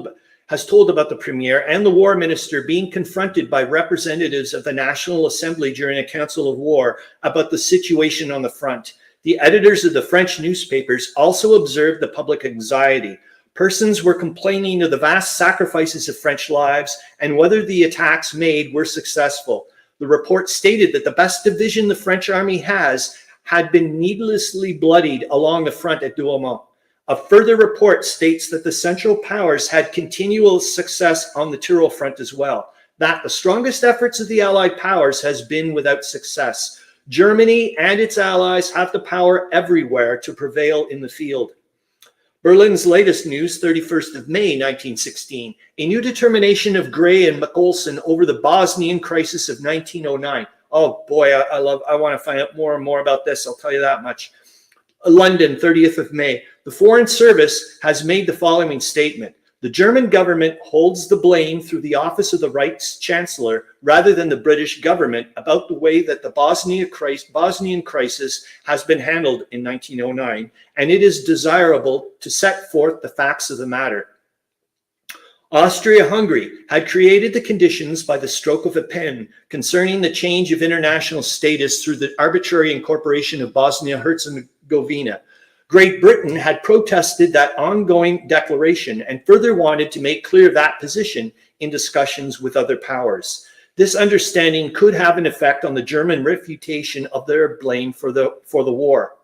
about the premier and the war minister being confronted by representatives of the National Assembly during a council of war about the situation on the front. The editors of the French newspapers also observed the public anxiety. Persons were complaining of the vast sacrifices of French lives and whether the attacks made were successful. The report stated that the best division the French army had been needlessly bloodied along the front at Douaumont. A further report states that the Central Powers had continual success on the Tyrol front as well, that the strongest efforts of the Allied powers has been without success. Germany and its allies have the power everywhere to prevail in the field. Berlin's latest news, 31st of May, 1916, a new determination of Gray and McOlson over the Bosnian crisis of 1909. Oh boy, I want to find out more and more about this, I'll tell you that much. London, 30th of May. The Foreign Service has made the following statement. The German government holds the blame through the office of the Reichs Chancellor rather than the British government about the way that the Bosnian crisis has been handled in 1909, and it is desirable to set forth the facts of the matter. Austria-Hungary had created the conditions by the stroke of a pen concerning the change of international status through the arbitrary incorporation of Bosnia-Herzegovina. Great Britain had protested that ongoing declaration and further wanted to make clear that position in discussions with other powers. This understanding could have an effect on the German refutation of their blame for the war.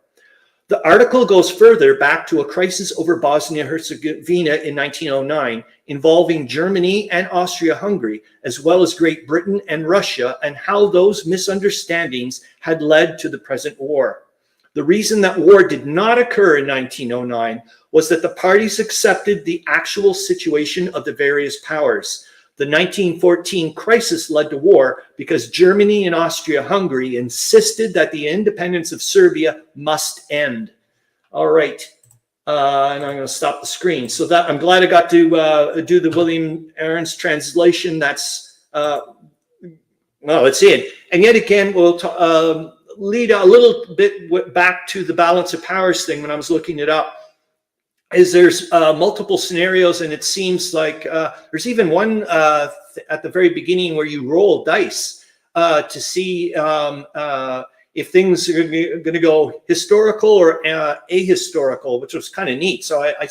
The article goes further back to a crisis over Bosnia-Herzegovina in 1909 involving Germany and Austria-Hungary, as well as Great Britain and Russia, and how those misunderstandings had led to the present war. The reason that war did not occur in 1909 was that the parties accepted the actual situation of the various powers. The 1914 crisis led to war because Germany and Austria-Hungary insisted that the independence of Serbia must end. All right, and I'm going to stop the screen. So that I'm glad I got to do the William Arends translation. That's well, let's see it. And yet again, we'll lead a little bit back to the balance of powers thing when I was looking it up. Is there's multiple scenarios, and it seems like there's even one at the very beginning where you roll dice to see if things are going to go historical or ahistorical, which was kind of neat. So I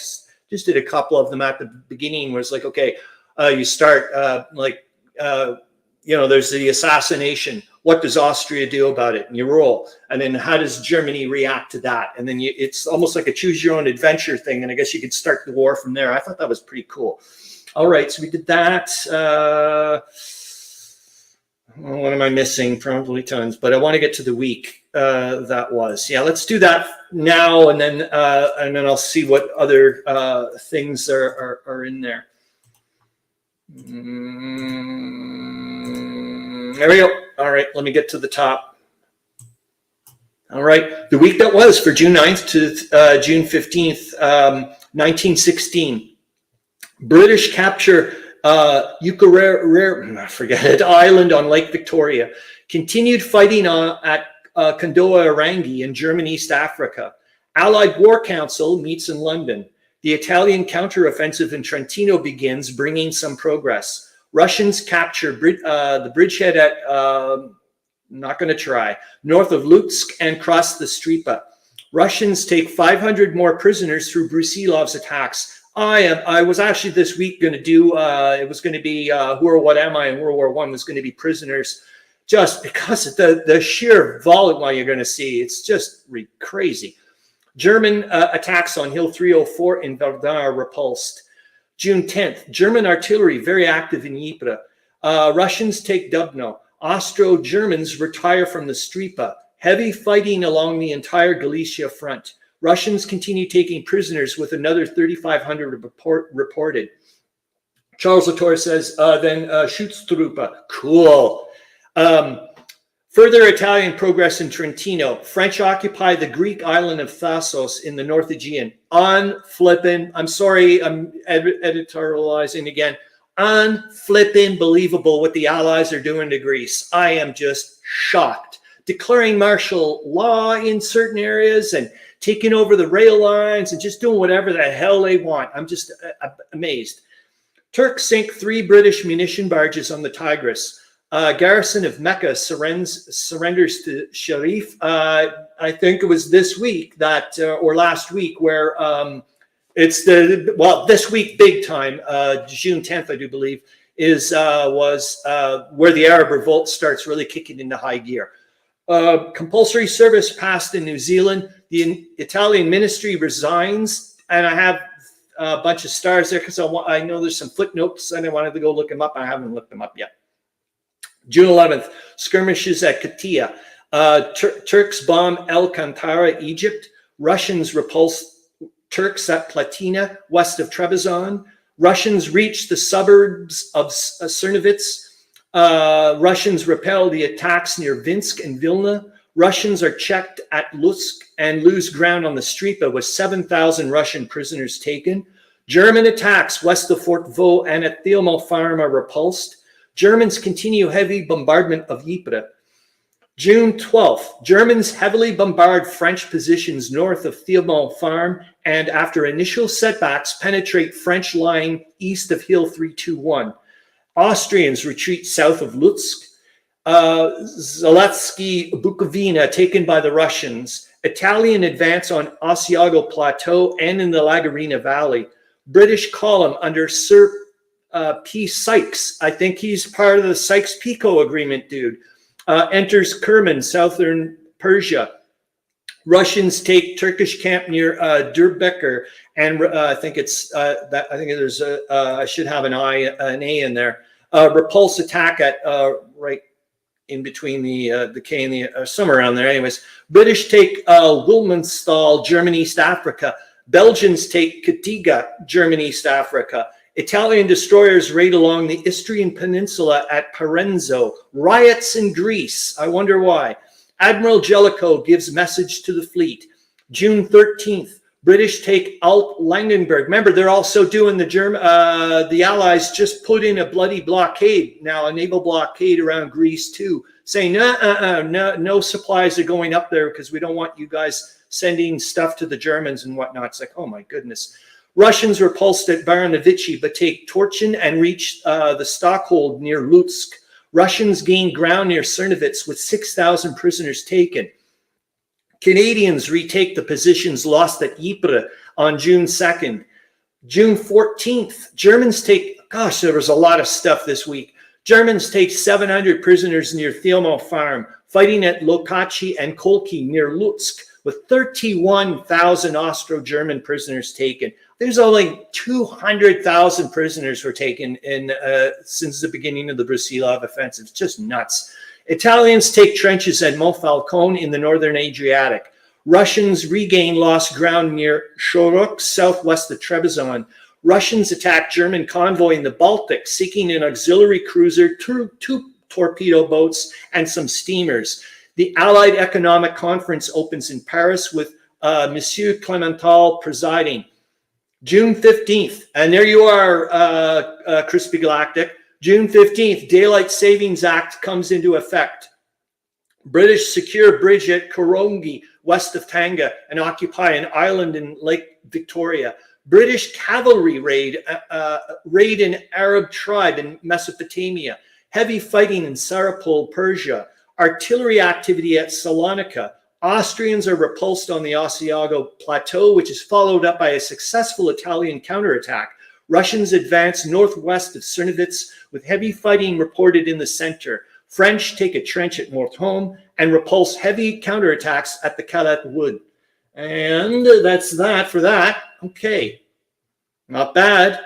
just did a couple of them at the beginning where it's like, okay, you start there's the assassination. What does Austria do about it? And you roll. And then how does Germany react to that? And then it's almost like a choose your own adventure thing. And I guess you could start the war from there. I thought that was pretty cool. All right, so we did that. What am I missing? Probably tons, but I want to get to the week that was. Yeah, let's do that now, and then I'll see what other things are in there. There we go. All right, let me get to the top. All right, the week that was for June 9th to June 15th, 1916. British capture Island on Lake Victoria. Continued fighting at Kondoa-Irangi in German East Africa. Allied War Council meets in London. The Italian counteroffensive in Trentino begins, bringing some progress. Russians capture the bridgehead at not going to try. North of Lutsk and cross the Stripa. Russians take 500 more prisoners through Brusilov's attacks. I was actually this week going to do, it was going to be Who or What Am I in World War I was going to be prisoners, just because of the sheer volume you're going to see. It's just crazy. German attacks on Hill 304 in Verdun are repulsed. June 10th, German artillery very active in Ypres. Russians take Dubno. Austro-Germans retire from the Stripa. Heavy fighting along the entire Galicia front. Russians continue taking prisoners with another 3,500 reported. Charles Latora says, then Schutztruppe. Cool. Further Italian progress in Trentino. French occupy the Greek island of Thasos in the North Aegean. Unflippin', I'm sorry, I'm editorializing again. Unflippin' believable what the Allies are doing to Greece. I am just shocked. Declaring martial law in certain areas and taking over the rail lines and just doing whatever the hell they want. I'm just amazed. Turks sink 3 British munition barges on the Tigris. Garrison of Mecca surrenders to Sharif. I think it was this week that, or last week, where it's this week big time, June 10th, I do believe, was where the Arab revolt starts really kicking into high gear. Compulsory service passed in New Zealand. The Italian ministry resigns, and I have a bunch of stars there because I know there's some footnotes and I wanted to go look them up. I haven't looked them up yet. June 11th, skirmishes at Katia. Turks bomb El Kantara, Egypt. Russians repulse Turks at Platina, west of Trebizond. Russians reach the suburbs of Cernovitz. Russians repel the attacks near Vinsk and Vilna. Russians are checked at Lutsk and lose ground on the Stripa with 7,000 Russian prisoners taken. German attacks west of Fort Vaux and at Thielmo Farm are repulsed. Germans continue heavy bombardment of Ypres. June 12th, Germans heavily bombard French positions north of Thielmo Farm and after initial setbacks penetrate French line east of Hill 321. Austrians retreat south of Lutsk. Zaletsky Bukovina taken by the Russians. Italian advance on Asiago Plateau and in the Lagarina Valley. British column under Sir P. Sykes, I think he's part of the Sykes-Picot agreement, dude, enters Kerman, southern Persia. Russians take Turkish camp near Diyarbakir, and I think it's that. I think there's I should have an A in there. Repulse attack at right in between the K and the somewhere around there. Anyways, British take Wilmenstall, German East Africa. Belgians take Katiga, German East Africa. Italian destroyers raid along the Istrian Peninsula at Parenzo. Riots in Greece. I wonder why. Admiral Jellicoe gives message to the fleet. June 13th, British take Alt Langenberg. Remember, they're also doing the Allies just put in a bloody blockade now, a naval blockade around Greece too, saying no supplies are going up there because we don't want you guys sending stuff to the Germans and whatnot. It's like, oh my goodness. Russians repulsed at Baranovichi, but take Torchin and reach the Stockhold near Lutsk. Russians gain ground near Cernovitz with 6,000 prisoners taken. Canadians retake the positions lost at Ypres on June 2nd. June 14th, Germans take, gosh, there was a lot of stuff this week. Germans take 700 prisoners near Thielmo Farm, fighting at Lokachi and Kolki near Lutsk, with 31,000 Austro-German prisoners taken. There's only 200,000 prisoners were taken in since the beginning of the Brusilov offensive. It's just nuts. Italians take trenches at Monfalcone in the northern Adriatic. Russians regain lost ground near Shorok, southwest of Trebizond. Russians attack German convoy in the Baltic, seeking an auxiliary cruiser, two torpedo boats, and some steamers. The Allied Economic Conference opens in Paris with Monsieur Clemenceau presiding. June 15th, and there you are, Chrispy Galactic. June 15th, Daylight Savings Act comes into effect. British secure bridge at Korongi, west of Tanga, and occupy an island in Lake Victoria. British cavalry raid an Arab tribe in Mesopotamia. Heavy fighting in Sarapol, Persia. Artillery activity at Salonika. Austrians are repulsed on the Asiago Plateau, which is followed up by a successful Italian counterattack. Russians advance northwest of Czernowitz with heavy fighting reported in the center. French take a trench at Mortholm and repulse heavy counterattacks at the Calat Wood. And that's that for that. Okay, not bad.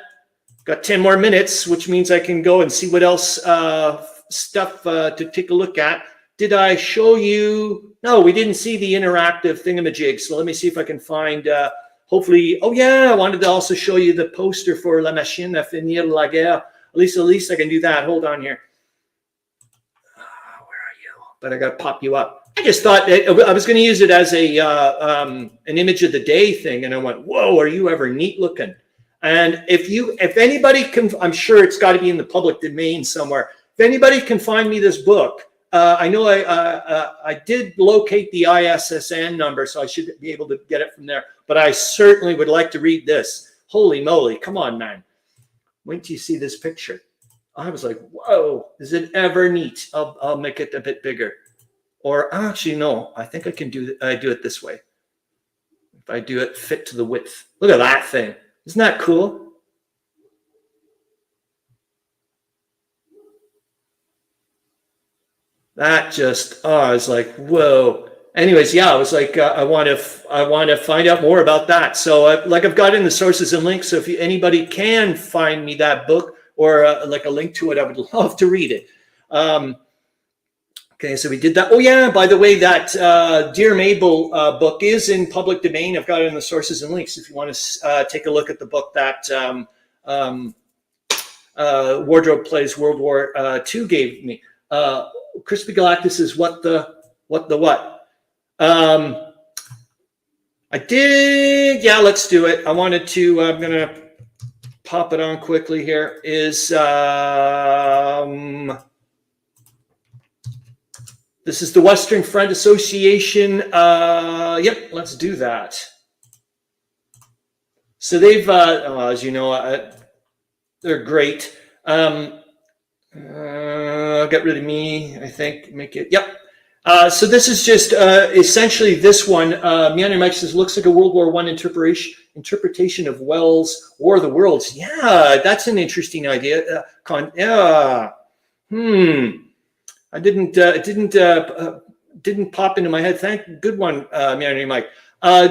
Got 10 more minutes, which means I can go and see what else stuff to take a look at. Did I show you? No, we didn't see the interactive thingamajig. So let me see if I can find, hopefully, oh yeah, I wanted to also show you the poster for La Machine à finir la guerre. At least I can do that. Hold on here. Where are you? But I got to pop you up. I just thought I was going to use it as a an image of the day thing. And I went, whoa, are you ever neat looking? And if anybody can, I'm sure it's got to be in the public domain somewhere. If anybody can find me this book, I know I did locate the ISSN number, so I should be able to get it from there. But I certainly would like to read this. Holy moly. Come on, man. Wait till you see this picture. I was like, whoa, is it ever neat? I'll make it a bit bigger. Or actually, no, I think I can do it this way. If I do it fit to the width. Look at that thing. Isn't that cool? That just, I was like, whoa. Anyways, yeah, I was like, I want to find out more about that. So I've got in the sources and links. So if anybody can find me that book or like a link to it, I would love to read it. Okay, so we did that. Oh yeah, by the way, that Dear Mabel book is in public domain. I've got it in the sources and links if you want to take a look at the book that Wardrobe Plays World War II gave me. Chrispy Galactus is what? I did, yeah, let's do it. I wanted to, I'm going to pop it on quickly here, is, this is the Western Front Association. Yep, let's do that. So they've, as you know, they're great. Get rid of me, I think, make it, yep. So this is just essentially this one. Meandering Mike says, looks like a World War I interpretation of Wells' War of the Worlds. Yeah, that's an interesting idea. It didn't pop into my head. Good one, Meandering Mike.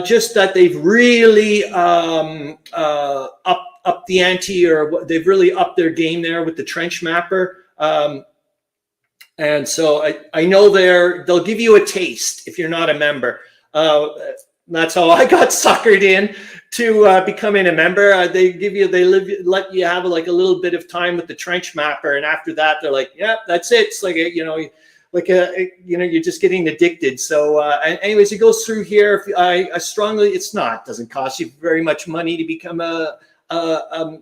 Just that they've really up the ante, or they've really upped their game there with the trench mapper. And so I know they'll give you a taste if you're not a member. That's how I got suckered in to becoming a member. Let you have like a little bit of time with the trench mapper, and after that they're like, yeah, that's it. It's like you're just getting addicted. So anyways, it goes through here. I strongly, it doesn't cost you very much money to become a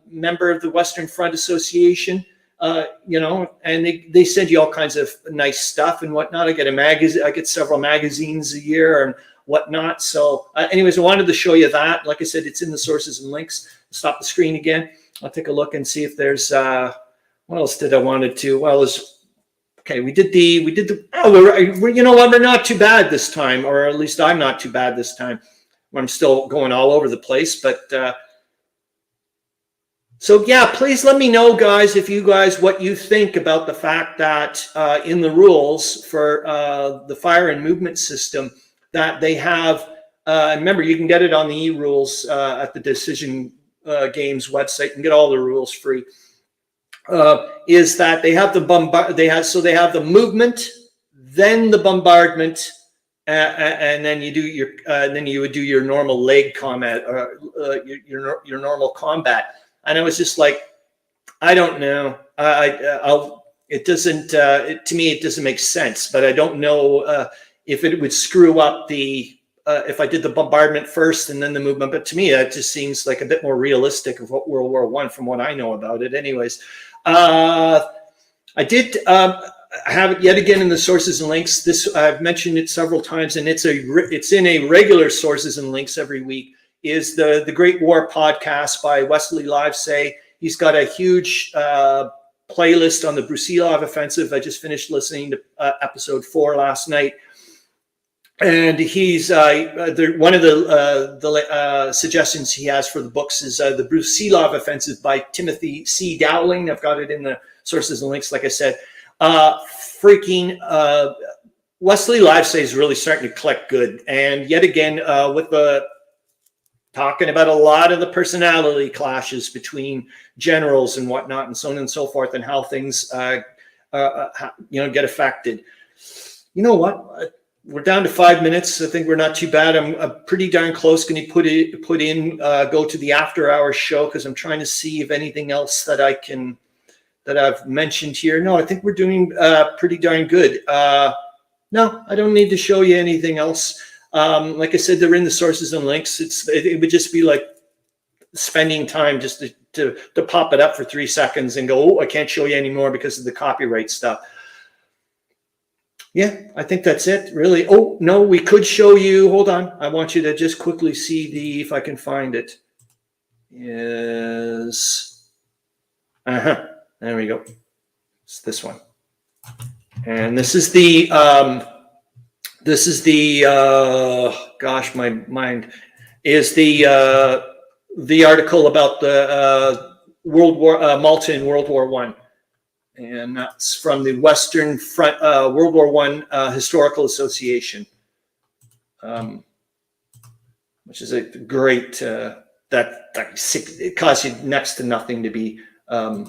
member of the Western Front Association. And they send you all kinds of nice stuff and whatnot. I get a magazine. I get several magazines a year and whatnot. So anyways, I wanted to show you that. Like I said, it's in the sources and links. Stop the screen again. I'll take a look and see if there's, what else did I wanted to? Well, okay, we did the, you know what? We're not too bad this time, or at least I'm not too bad this time. I'm still going all over the place, but, so yeah, please let me know, guys, what you think about the fact that in the rules for the fire and movement system that they have, remember, you can get it on the e-rules at the Decision Games website. You can get all the rules free. Is that they have they have the movement, then the bombardment, and then you would do your normal leg combat, or your normal combat. And I was just like, I don't know. It doesn't, to me, it doesn't make sense, but I don't know if it would screw up if I did the bombardment first and then the movement. But to me, that just seems like a bit more realistic of what World War I from what I know about it. Anyways, I did have it yet again in the sources and links. This I've mentioned it several times, and it's in a regular sources and links every week. Is the Great War podcast by Wesley Livesay. He's got a huge playlist on the Brusilov offensive. I just finished listening to episode 4 last night, and he's one of the suggestions he has for the books is the Brusilov offensive by Timothy C. Dowling. I've got it in the sources and links, like I said. Wesley Livesay is really starting to collect good, and yet again with the talking about a lot of the personality clashes between generals and whatnot, and so on and so forth, and how things, get affected. You know what? We're down to 5 minutes. I think we're not too bad. I'm pretty darn close. Going to go to the after hours show because I'm trying to see if anything else that I've mentioned here. No, I think we're doing pretty darn good. No, I don't need to show you anything else. Like I said, they're in the sources and links. It would just be like spending time just to pop it up for 3 seconds and go, oh, I can't show you anymore because of the copyright stuff. Yeah, I think that's it, really. Oh, no, we could show you. Hold on. I want you to just quickly see if I can find it. Yes. There we go. It's this one. And this is the gosh, my mind is the article about the Malta in World War I, and that's from the Western Front World War I Historical Association, which is a great it costs you next to nothing to be part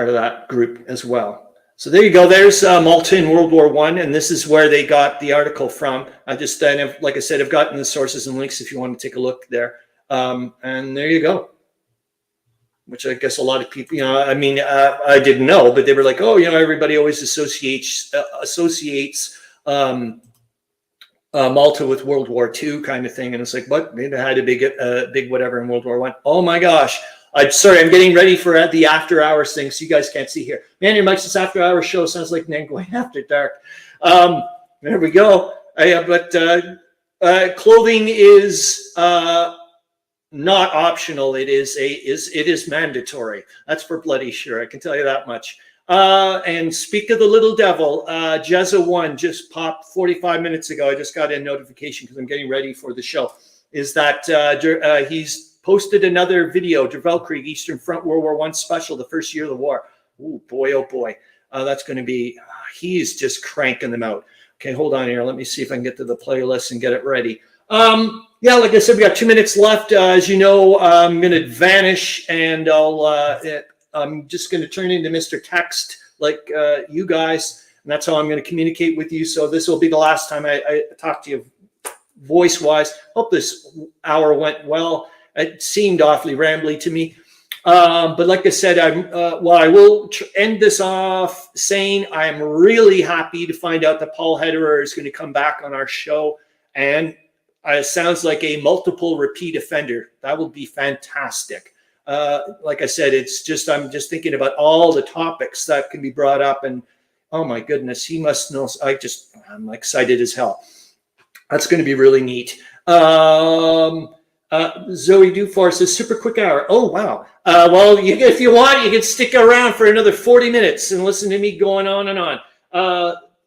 of that group as well. So there you go. There's Malta in World War I, and this is where they got the article from. Like I said, I've gotten the sources and links if you want to take a look there. And there you go. Which I guess a lot of people, I didn't know, but they were like, oh, everybody always associates Malta with World War II kind of thing, and it's like, what? Maybe I had a big whatever in World War I. Oh my gosh. I'm getting ready for the after hours thing, so you guys can't see here. Man, your Mike's after hours show sounds like going after dark. There we go. But clothing is not optional. It is mandatory. That's for bloody sure. I can tell you that much. And speak of the little devil, Jezza 1 just popped 45 minutes ago. I just got a notification because I'm getting ready for the show. Is that he's posted another video, Der Weltkrieg, Eastern Front World War I special, the first year of the war. Oh boy. That's going to be, he's just cranking them out. Okay, hold on here. Let me see if I can get to the playlist and get it ready. Yeah, like I said, we got 2 minutes left. As you know, I'm going to vanish, and I'm just going to turn into Mr. Text like you guys, and that's how I'm going to communicate with you. So this will be the last time I talk to you voice-wise. Hope this hour went well. It seemed awfully rambly to me. But like I said, I will end this off saying I'm really happy to find out that Paul Hederer is going to come back on our show. And it sounds like a multiple repeat offender. That would be fantastic. Like I said, I'm just thinking about all the topics that can be brought up. And oh my goodness, he must know. I'm excited as hell. That's going to be really neat. Zoe Dufour says super quick hour. Oh, wow. Well, if you want, you can stick around for another 40 minutes and listen to me going on and on.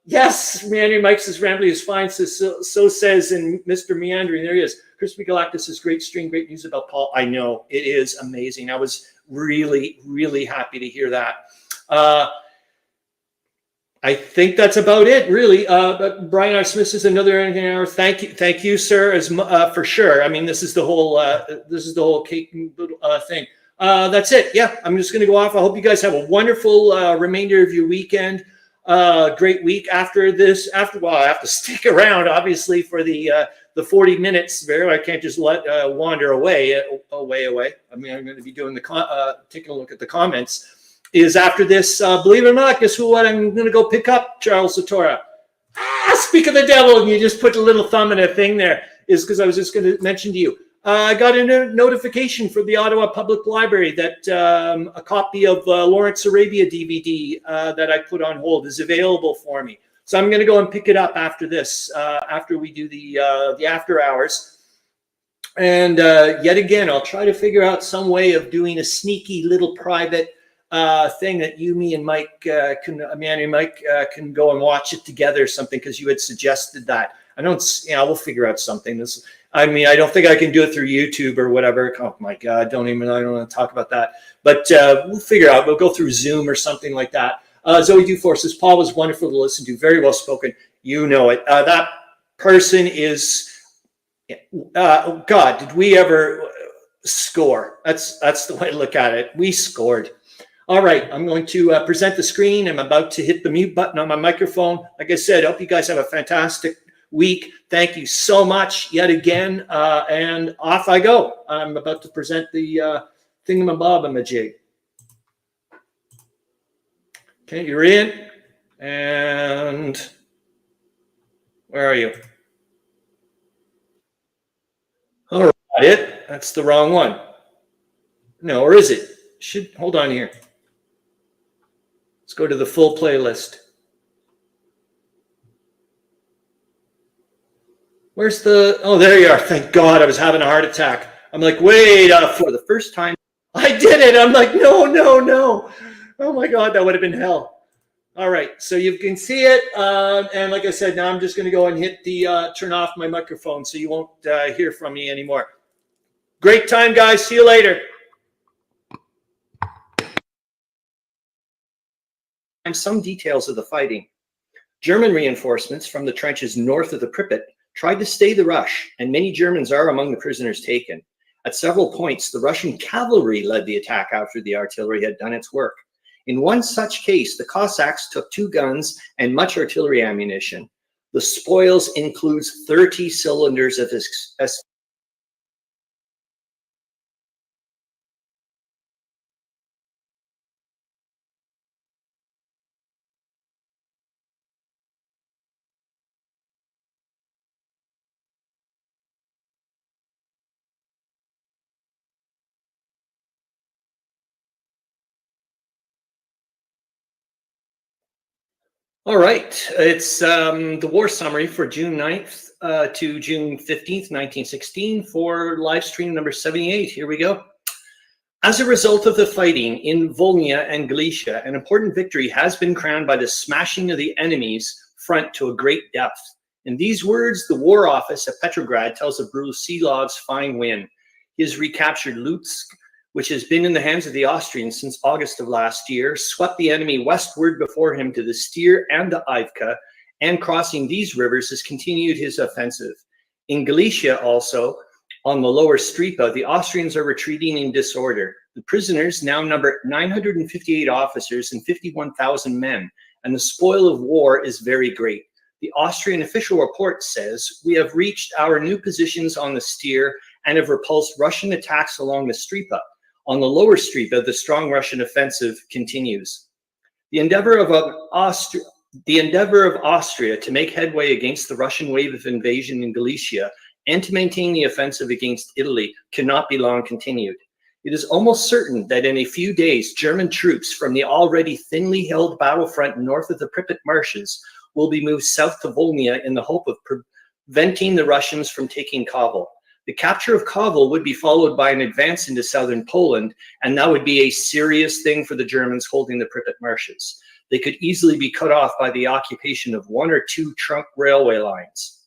Yes, Meandering Mike says Rambly is fine. So says in Mr. Meandering. There he is. Chrispy Galactic says great stream, great news about Paul. I know, it is amazing. I was really, really happy to hear that. I think that's about it, really. But Brian R. Smith says another hour. Thank you, sir, for sure. I mean, this is the whole cake thing. That's it. Yeah, I'm just going to go off. I hope you guys have a wonderful remainder of your weekend. Great week after this. Well, I have to stick around, obviously, for the 40 minutes there. I can't just let wander away. I mean, I'm going to be doing taking a look at the comments. Is after this, believe it or not, guess what I'm going to go pick up, Charles Latora. Speak of the devil, and you just put a little thumb in a thing there, is because I was just going to mention to you. I got a notification from the Ottawa Public Library that a copy of Lawrence Arabia DVD that I put on hold is available for me. So I'm going to go and pick it up after this, after we do the after hours. And yet again, I'll try to figure out some way of doing a sneaky little private thing that you, me, and Mike can go and watch it together or something, because you had suggested that. We'll figure out something. I don't think I can do it through YouTube or whatever. Oh my God, I don't want to talk about that. But we'll figure out. We'll go through Zoom or something like that. Zoe Dufour says, Paul was wonderful to listen to. Very well spoken. You know it. That person is, God, did we ever score? That's the way to look at it. We scored. All right, I'm going to present the screen. I'm about to hit the mute button on my microphone. Like I said, I hope you guys have a fantastic week. Thank you so much yet again. And off I go. I'm about to present the thingamabobamajig. Okay, you're in. And where are you? All right, that's the wrong one. No, or is it? Hold on here. Let's go to the full playlist. Where's oh, there you are. Thank God, I was having a heart attack. I'm like, wait, for the first time. I did it. I'm like, no. Oh my God, that would have been hell. All right, so you can see it. And like I said, now I'm just going to go and hit the turn off my microphone so you won't hear from me anymore. Great time, guys. See you later. And some details of the fighting. German reinforcements from the trenches north of the Pripyat tried to stay the rush, and many Germans are among the prisoners taken. At several points, the Russian cavalry led the attack after the artillery had done its work. In one such case, the Cossacks took 2 guns and much artillery ammunition. The spoils includes 30 cylinders of All right, it's the war summary for June 9th to June 15th, 1916 for live stream number 78. Here we go. As a result of the fighting in Volhynia and Galicia, an important victory has been crowned by the smashing of the enemy's front to a great depth. In these words, the War Office at Petrograd tells of Brusilov's fine win. He has recaptured Lutsk, which has been in the hands of the Austrians since August of last year, swept the enemy westward before him to the Styr and the Ivka, and crossing these rivers has continued his offensive. In Galicia also, on the lower Stripa, the Austrians are retreating in disorder. The prisoners now number 958 officers and 51,000 men, and the spoil of war is very great. The Austrian official report says, "We have reached our new positions on the Styr and have repulsed Russian attacks along the Stripa. On the lower Stripa, the strong Russian offensive continues." The endeavor of Austria to make headway against the Russian wave of invasion in Galicia and to maintain the offensive against Italy cannot be long continued. It is almost certain that in a few days, German troops from the already thinly held battlefront north of the Pripyat marshes will be moved south to Volhynia in the hope of preventing the Russians from taking Kovel. The capture of Kovel would be followed by an advance into southern Poland, and that would be a serious thing for the Germans holding the Pripyat marshes. They could easily be cut off by the occupation of 1 or 2 trunk railway lines.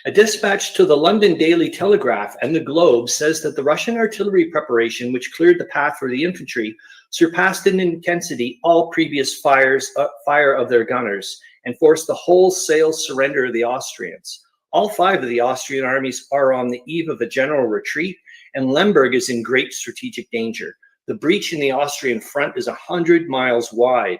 A dispatch to the London Daily Telegraph and the Globe says that the Russian artillery preparation, which cleared the path for the infantry, surpassed in intensity all previous fire of their gunners and forced the wholesale surrender of the Austrians. All 5 of the Austrian armies are on the eve of a general retreat, and Lemberg is in great strategic danger. The breach in the Austrian front is 100 miles wide.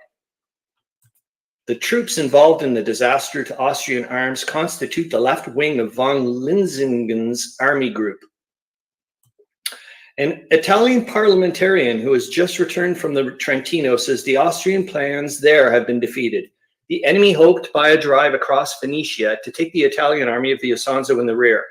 The troops involved in the disaster to Austrian arms constitute the left wing of von Linsingen's army group. An Italian parliamentarian who has just returned from the Trentino says the Austrian plans there have been defeated. The enemy hoped by a drive across Phoenicia to take the Italian army of the Isonzo in the rear.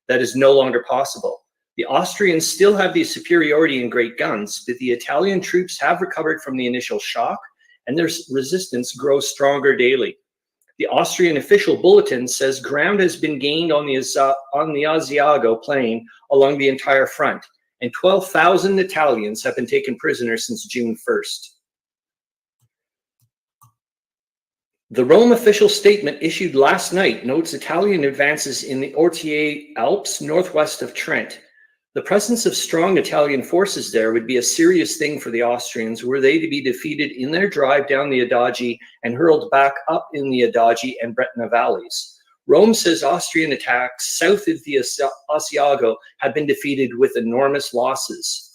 That is no longer possible. The Austrians still have the superiority in great guns, but the Italian troops have recovered from the initial shock, and their resistance grows stronger daily. The Austrian official bulletin says ground has been gained on the Asiago plain along the entire front, and 12,000 Italians have been taken prisoner since June 1st. The Rome official statement issued last night notes Italian advances in the Ortier Alps northwest of Trent. The presence of strong Italian forces there would be a serious thing for the Austrians were they to be defeated in their drive down the Adagi and hurled back up in the Adagi and Bretna valleys. Rome says Austrian attacks south of the Asiago have been defeated with enormous losses.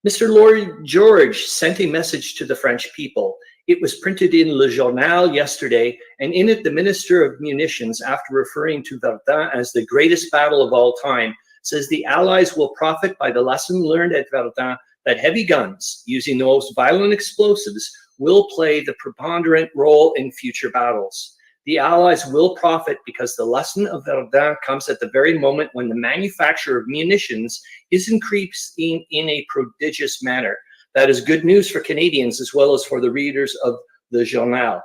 Mr. Lloyd George sent a message to the French people. It was printed in Le Journal yesterday, and in it the Minister of Munitions, after referring to Verdun as the greatest battle of all time, says the Allies will profit by the lesson learned at Verdun that heavy guns, using the most violent explosives, will play the preponderant role in future battles. The Allies will profit because the lesson of Verdun comes at the very moment when the manufacture of munitions is increasing in a prodigious manner. That is good news for Canadians as well as for the readers of the Journal.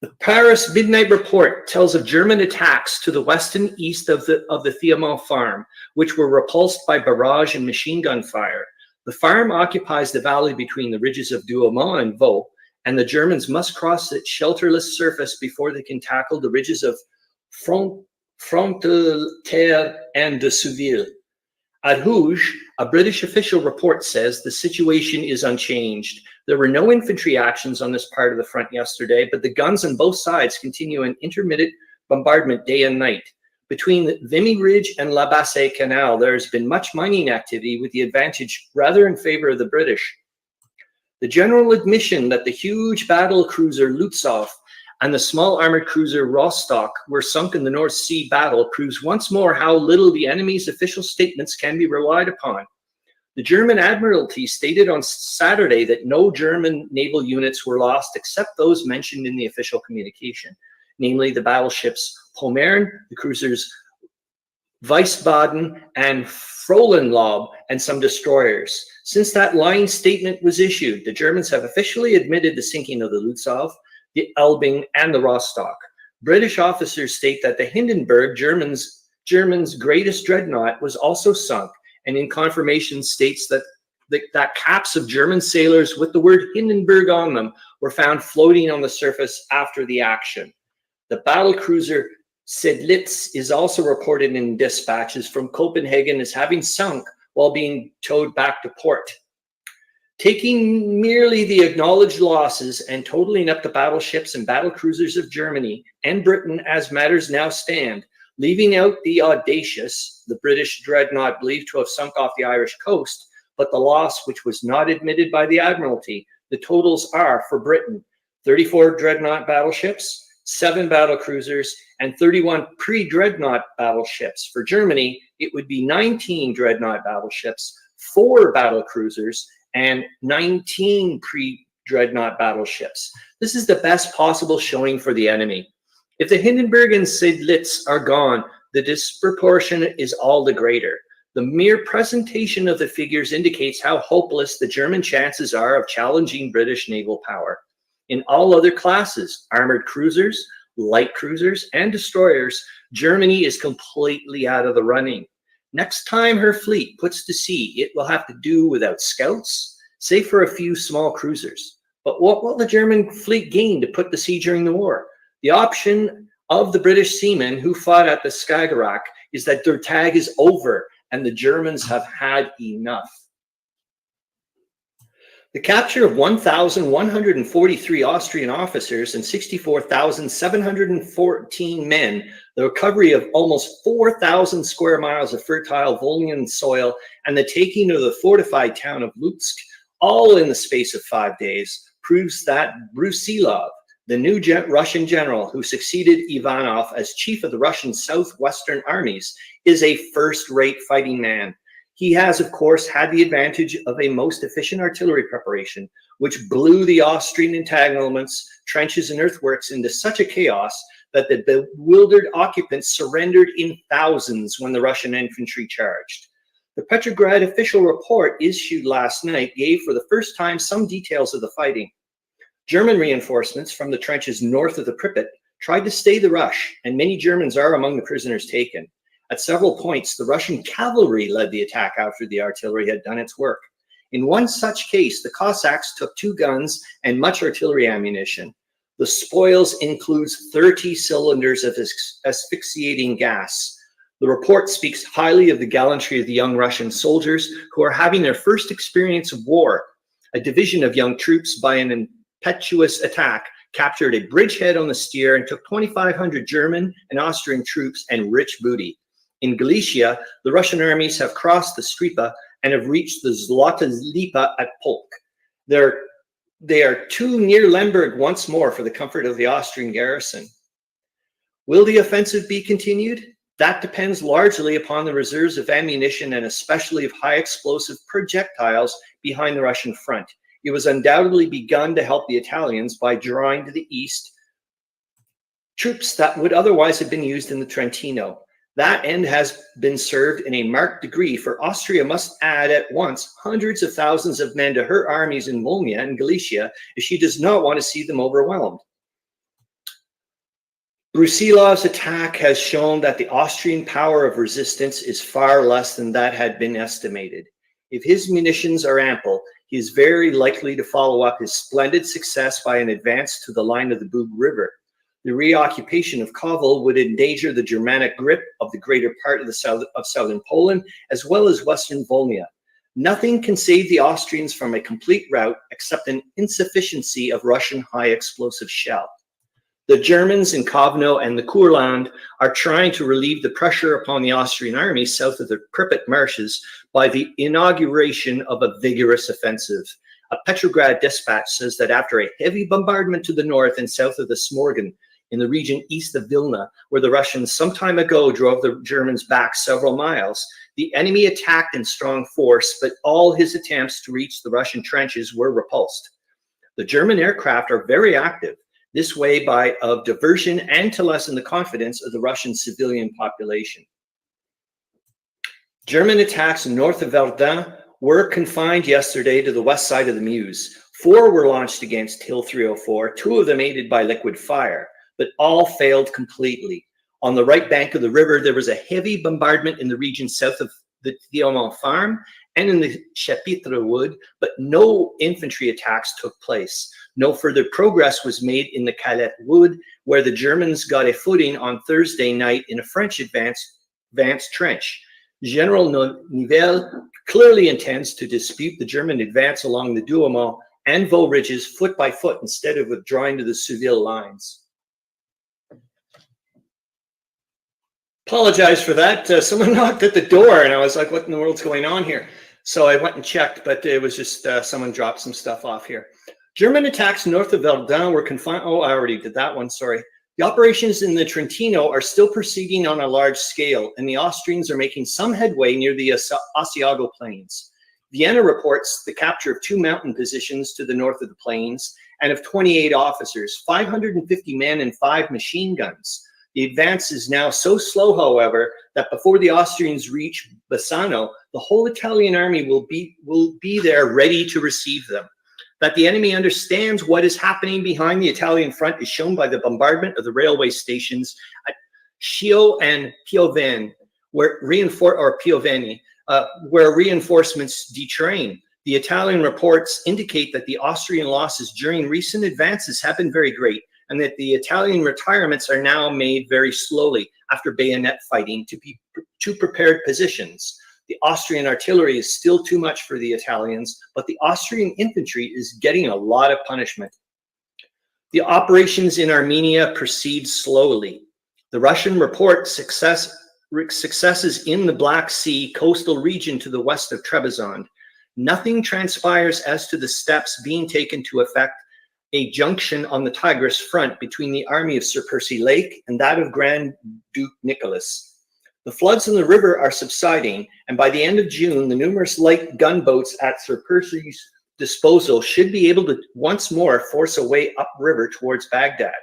The Paris Midnight Report tells of German attacks to the west and east of the Thiamont farm, which were repulsed by barrage and machine gun fire. The farm occupies the valley between the ridges of Douaumont and Vaux, and the Germans must cross its shelterless surface before they can tackle the ridges of Fronteterre and de Souville. At Hooge, a British official report says the situation is unchanged. There were no infantry actions on this part of the front yesterday, but the guns on both sides continue an intermittent bombardment day and night. Between the Vimy Ridge and La Bassée Canal, there has been much mining activity with the advantage rather in favor of the British. The general admission that the huge battle cruiser Lutzow and the small armored cruiser Rostock were sunk in the North Sea battle proves once more how little the enemy's official statements can be relied upon. The German Admiralty stated on Saturday that no German naval units were lost except those mentioned in the official communication, namely the battleships Pommern, the cruisers Wiesbaden and Frohlenlob, and some destroyers. Since that line statement was issued, the Germans have officially admitted the sinking of the Lutzow, the Elbing, and the Rostock. British officers state that the Hindenburg, Germans' greatest dreadnought, was also sunk, and in confirmation states that caps of German sailors with the word Hindenburg on them were found floating on the surface after the action. The battlecruiser Sedlitz is also reported in dispatches from Copenhagen as having sunk while being towed back to port. Taking merely the acknowledged losses and totaling up the battleships and battlecruisers of Germany and Britain as matters now stand, leaving out the Audacious, the British dreadnought believed to have sunk off the Irish coast, but the loss which was not admitted by the Admiralty, the totals are for Britain 34 dreadnought battleships, 7 battlecruisers, and 31 pre-dreadnought battleships. For Germany, it would be 19 dreadnought battleships, 4 battlecruisers, and 19 pre-dreadnought battleships. This is the best possible showing for the enemy. If the Hindenburg and Sedlitz are gone, the disproportion is all the greater. The mere presentation of the figures indicates how hopeless the German chances are of challenging British naval power. In all other classes, armored cruisers, light cruisers, and destroyers, Germany is completely out of the running. Next time her fleet puts to sea, it will have to do without scouts, save for a few small cruisers. But what will the German fleet gain to put to sea during the war? The option of the British seamen who fought at the Skagerrak is that their tag is over and the Germans have had enough. The capture of 1,143 Austrian officers and 64,714 men, the recovery of almost 4,000 square miles of fertile Volhynian soil, and the taking of the fortified town of Lutsk, all in the space of 5 days, proves that Brusilov, the new Russian general who succeeded Ivanov as chief of the Russian southwestern armies, is a first-rate fighting man. He has, of course, had the advantage of a most efficient artillery preparation, which blew the Austrian entanglements, trenches, and earthworks into such a chaos that the bewildered occupants surrendered in thousands when the Russian infantry charged. The Petrograd official report issued last night gave for the first time some details of the fighting. German reinforcements from the trenches north of the Pripyat tried to stay the rush, and many Germans are among the prisoners taken. At several points, the Russian cavalry led the attack after the artillery had done its work. In one such case, the Cossacks took 2 guns and much artillery ammunition. The spoils includes 30 cylinders of asphyxiating gas. The report speaks highly of the gallantry of the young Russian soldiers who are having their first experience of war. A division of young troops, by an impetuous attack, captured a bridgehead on the Styr and took 2,500 German and Austrian troops and rich booty. In Galicia, the Russian armies have crossed the Stripa and have reached the Zlata Lipa at Polk. They are too near Lemberg once more for the comfort of the Austrian garrison. Will the offensive be continued? That depends largely upon the reserves of ammunition and especially of high explosive projectiles behind the Russian front. It was undoubtedly begun to help the Italians by drawing to the east troops that would otherwise have been used in the Trentino. That end has been served in a marked degree, for Austria must add at once hundreds of thousands of men to her armies in Volhynia and Galicia if she does not want to see them overwhelmed. Brusilov's attack has shown that the Austrian power of resistance is far less than that had been estimated. If his munitions are ample, he is very likely to follow up his splendid success by an advance to the line of the Bug River. The reoccupation of Kovel would endanger the Germanic grip of the greater part of southern Poland, as well as western Volhynia. Nothing can save the Austrians from a complete rout except an insufficiency of Russian high explosive shell. The Germans in Kovno and the Kurland are trying to relieve the pressure upon the Austrian army south of the Pripyat marshes by the inauguration of a vigorous offensive. A Petrograd dispatch says that after a heavy bombardment to the north and south of the Smorgon, in the region east of Vilna, where the Russians some time ago drove the Germans back several miles, the enemy attacked in strong force, but all his attempts to reach the Russian trenches were repulsed. The German aircraft are very active, this way of diversion and to lessen the confidence of the Russian civilian population. German attacks north of Verdun were confined yesterday to the west side of the Meuse. 4 were launched against Hill 304, 2 of them aided by liquid fire, but all failed completely. On the right bank of the river, there was a heavy bombardment in the region south of the Thiaumont farm and in the Chapitre wood, but no infantry attacks took place. No further progress was made in the Calette wood, where the Germans got a footing on Thursday night in a French advanced trench. General Nivelle clearly intends to dispute the German advance along the Douaumont and Vaux ridges foot by foot instead of withdrawing to the Souville lines. Apologize for that. Someone knocked at the door and I was like, what in the world's going on here? So I went and checked, but it was just someone dropped some stuff off here. German attacks north of Verdun were confined. Oh, I already did that one. Sorry. The operations in the Trentino are still proceeding on a large scale, and the Austrians are making some headway near the Asiago Plains. Vienna reports the capture of 2 mountain positions to the north of the plains and of 28 officers, 550 men, and 5 machine guns. The advance is now so slow, however, that before the Austrians reach Bassano, the whole Italian army will be there ready to receive them. That the enemy understands what is happening behind the Italian front is shown by the bombardment of the railway stations at Schio and Pioveni, where reinforcements detrain. The Italian reports indicate that the Austrian losses during recent advances have been very great, and that the Italian retirements are now made very slowly after bayonet fighting to prepared positions. The Austrian artillery is still too much for the Italians, but the Austrian infantry is getting a lot of punishment. The operations in Armenia proceed slowly. The Russian report successes in the Black Sea coastal region to the west of Trebizond. Nothing transpires as to the steps being taken to effect a junction on the Tigris front between the army of Sir Percy Lake and that of Grand Duke Nicholas. The floods in the river are subsiding, and by the end of June, the numerous light gunboats at Sir Percy's disposal should be able to once more force a way upriver towards Baghdad.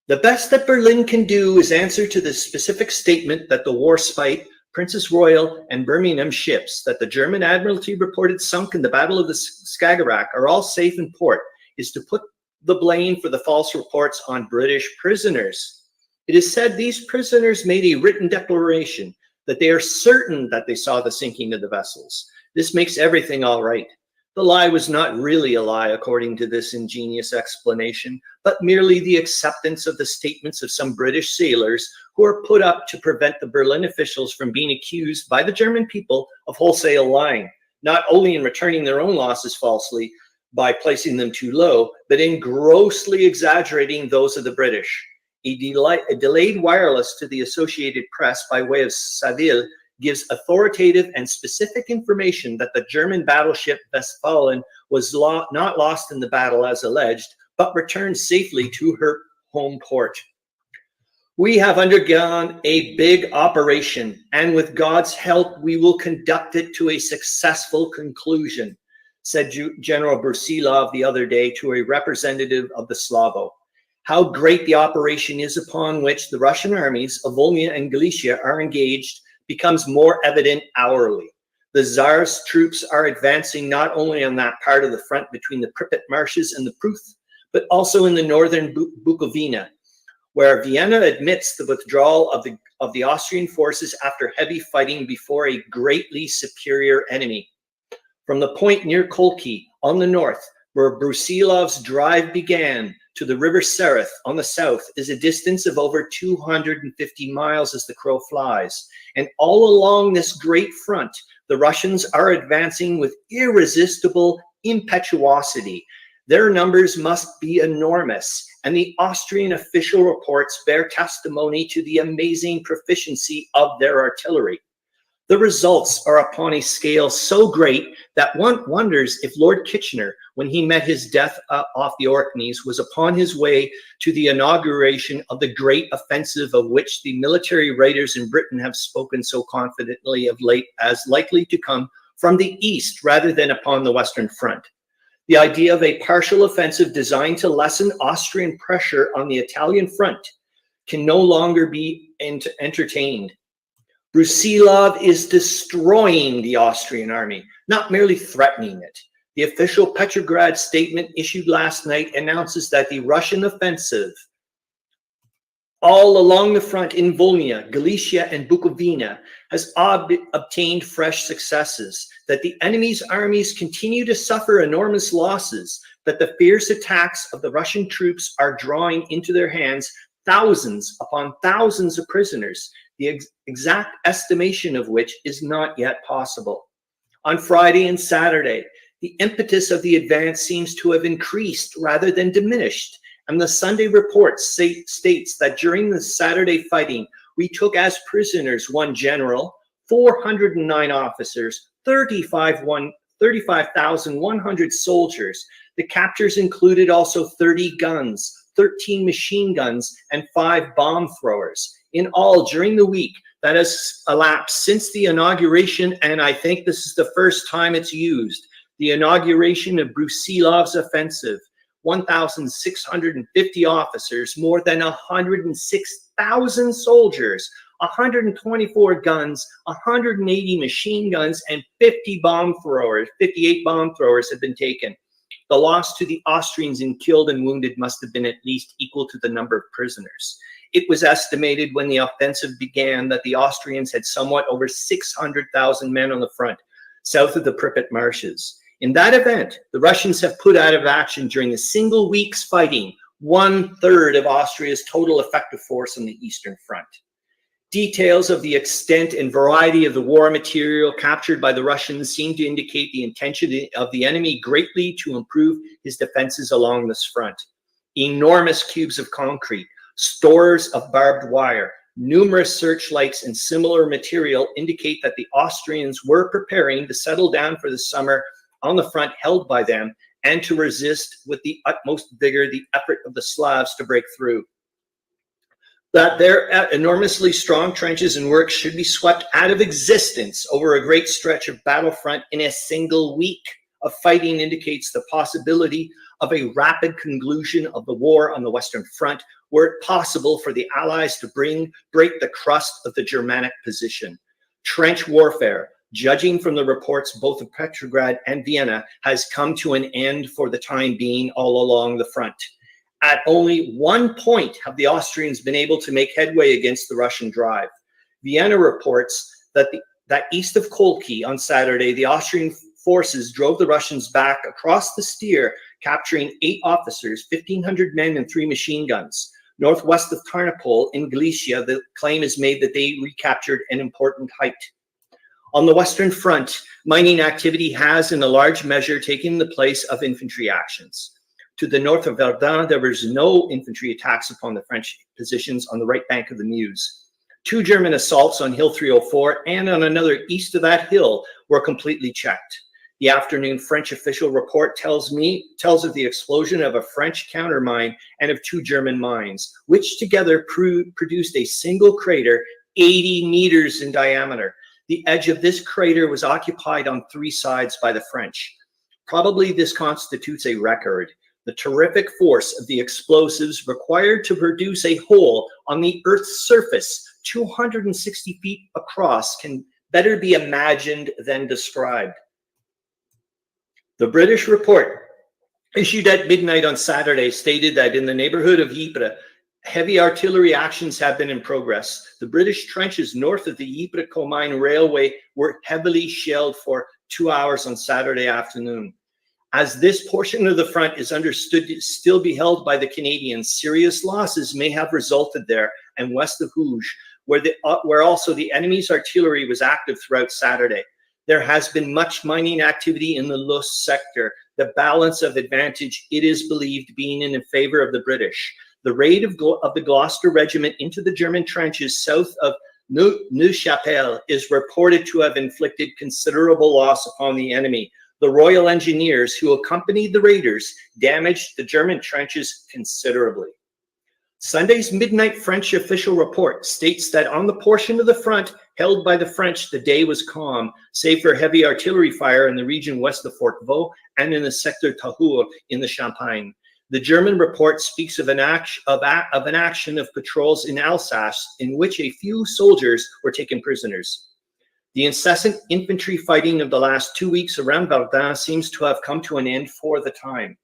The best that Berlin can do is answer to the specific statement that the Warspite, Princess Royal, and Birmingham ships that the German Admiralty reported sunk in the Battle of the Skagerrak are all safe in port, is to put the blame for the false reports on British prisoners. It is said these prisoners made a written declaration that they are certain that they saw the sinking of the vessels. This makes everything all right. The lie was not really a lie, according to this ingenious explanation, but merely the acceptance of the statements of some British sailors who are put up to prevent the Berlin officials from being accused by the German people of wholesale lying, not only in returning their own losses falsely by placing them too low, but in grossly exaggerating those of the British. A delayed wireless to the Associated Press by way of Saville gives authoritative and specific information that the German battleship Westfalen was not lost in the battle as alleged, but returned safely to her home port. We have undergone a big operation, and with God's help, we will conduct it to a successful conclusion, said General Brusilov the other day to a representative of the Slavo. How great the operation is upon which the Russian armies of Volhynia and Galicia are engaged becomes more evident hourly. The Tsar's troops are advancing not only on that part of the front between the Pripyat marshes and the Pruth, but also in the northern Bukovina, where Vienna admits the withdrawal of the Austrian forces after heavy fighting before a greatly superior enemy. From the point near Kolki on the north, where Brusilov's drive began, to the river Sereth on the south is a distance of over 250 miles as the crow flies. And all along this great front, the Russians are advancing with irresistible impetuosity. Their numbers must be enormous, and the Austrian official reports bear testimony to the amazing proficiency of their artillery. The results are upon a scale so great that one wonders if Lord Kitchener, when he met his death off the Orkneys, was upon his way to the inauguration of the great offensive of which the military writers in Britain have spoken so confidently of late as likely to come from the east rather than upon the western front. The idea of a partial offensive designed to lessen Austrian pressure on the Italian front can no longer be entertained. Brusilov is destroying the Austrian army, not merely threatening it. The official Petrograd statement issued last night announces that the Russian offensive all along the front in Volhynia, Galicia, and Bukovina has obtained fresh successes, that the enemy's armies continue to suffer enormous losses, that the fierce attacks of the Russian troops are drawing into their hands thousands upon thousands of prisoners, the exact estimation of which is not yet possible. On Friday and Saturday, the impetus of the advance seems to have increased rather than diminished, and the Sunday report states that during the Saturday fighting, we took as prisoners 1 general, 409 officers, 35,100 soldiers. The captures included also 30 guns, 13 machine guns, and 5 bomb throwers. In all, during the week that has elapsed since the inauguration, and I think this is the first time it's used, the inauguration of Brusilov's offensive, 1,650 officers, more than 106,000 soldiers, 124 guns, 180 machine guns, and 58 bomb throwers have been taken. The loss to the Austrians in killed and wounded must have been at least equal to the number of prisoners. It was estimated when the offensive began that the Austrians had somewhat over 600,000 men on the front, south of the Pripyat marshes. In that event, the Russians have put out of action during a single week's fighting 1/3 of Austria's total effective force on the eastern front. Details of the extent and variety of the war material captured by the Russians seem to indicate the intention of the enemy greatly to improve his defenses along this front. Enormous cubes of concrete, stores of barbed wire, numerous searchlights, and similar material indicate that the Austrians were preparing to settle down for the summer on the front held by them and to resist with the utmost vigor the effort of the Slavs to break through. That their enormously strong trenches and works should be swept out of existence over a great stretch of battlefront in a single week of fighting indicates the possibility of a rapid conclusion of the war on the Western Front, were it possible for the Allies to break the crust of the Germanic position. Trench warfare, judging from the reports both of Petrograd and Vienna, has come to an end for the time being all along the front. At only one point have the Austrians been able to make headway against the Russian drive. Vienna reports that east of Kolki on Saturday, the Austrian forces drove the Russians back across the Styr, capturing 8 officers, 1,500 men, and 3 machine guns. Northwest of Tarnopol in Galicia, the claim is made that they recaptured an important height. On the Western Front, mining activity has in a large measure taken the place of infantry actions. To the north of Verdun, there was no infantry attacks upon the French positions on the right bank of the Meuse. 2 German assaults on Hill 304 and on another east of that hill were completely checked. The afternoon French official report tells of the explosion of a French countermine and of 2 German mines, which together produced a single crater 80 meters in diameter. The edge of this crater was occupied on 3 sides by the French. Probably this constitutes a record. The terrific force of the explosives required to produce a hole on the Earth's surface 260 feet across can better be imagined than described. The British report issued at midnight on Saturday stated that in the neighborhood of Ypres, heavy artillery actions have been in progress. The British trenches north of the Ypres-Comines railway were heavily shelled for 2 hours on Saturday afternoon. As this portion of the front is understood to still be held by the Canadians, serious losses may have resulted there and west of Hooge, where also the enemy's artillery was active throughout Saturday. There has been much mining activity in the Loos sector, the balance of advantage, it is believed, being in favor of the British. The raid of the Gloucester Regiment into the German trenches south of Neuchâtel is reported to have inflicted considerable loss upon the enemy. The Royal Engineers, who accompanied the raiders, damaged the German trenches considerably. Sunday's midnight French official report states that on the portion of the front held by the French, the day was calm, save for heavy artillery fire in the region west of Fort Vaux and in the sector Tahour in the Champagne. The German report speaks of an action of patrols in Alsace in which a few soldiers were taken prisoners. The incessant infantry fighting of the last 2 weeks around Verdun seems to have come to an end for the time.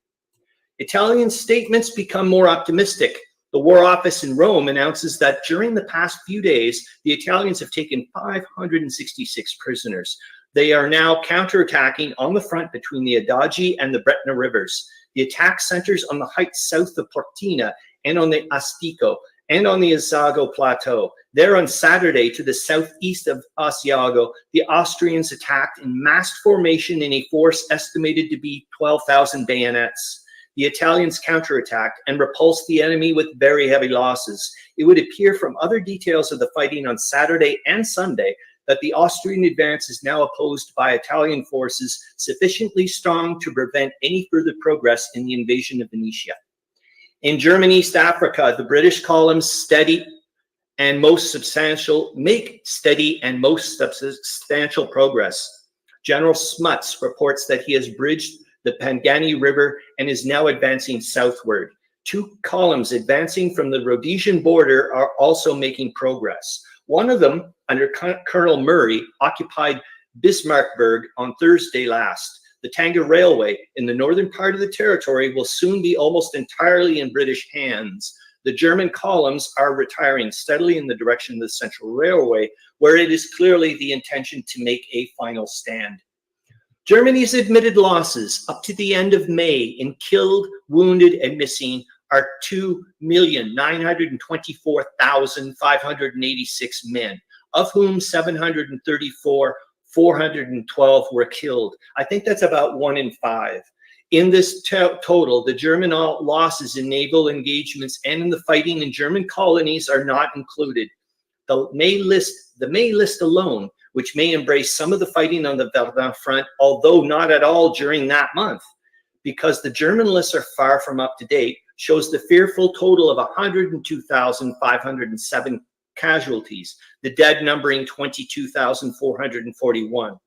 Italian statements become more optimistic. The War Office in Rome announces that during the past few days, the Italians have taken 566 prisoners. They are now counterattacking on the front between the Adagi and the Bretna rivers. The attack centers on the heights south of Portina and on the Astico and on the Asiago Plateau. There on Saturday, to the southeast of Asiago, the Austrians attacked in massed formation in a force estimated to be 12,000 bayonets. The Italians counterattacked and repulsed the enemy with very heavy losses. It would appear from other details of the fighting on Saturday and Sunday that the Austrian advance is now opposed by Italian forces sufficiently strong to prevent any further progress in the invasion of Venetia. In German East Africa, the British columns make steady and most substantial progress. General Smuts reports that he has bridged the Pangani River and is now advancing southward. 2 columns advancing from the Rhodesian border are also making progress. One of them, under Colonel Murray, occupied Bismarckburg on Thursday last. The Tanga Railway in the northern part of the territory will soon be almost entirely in British hands. The German columns are retiring steadily in the direction of the Central Railway, where it is clearly the intention to make a final stand. Germany's admitted losses up to the end of May in killed, wounded, and missing are 2,924,586 men, of whom 734,412 were killed. I think that's about 1 in 5. In this total, the German losses in naval engagements and in the fighting in German colonies are not included. The May list alone, which may embrace some of the fighting on the Verdun front, although not at all during that month, because the German lists are far from up to date, shows the fearful total of 102,507 casualties, the dead numbering 22,441.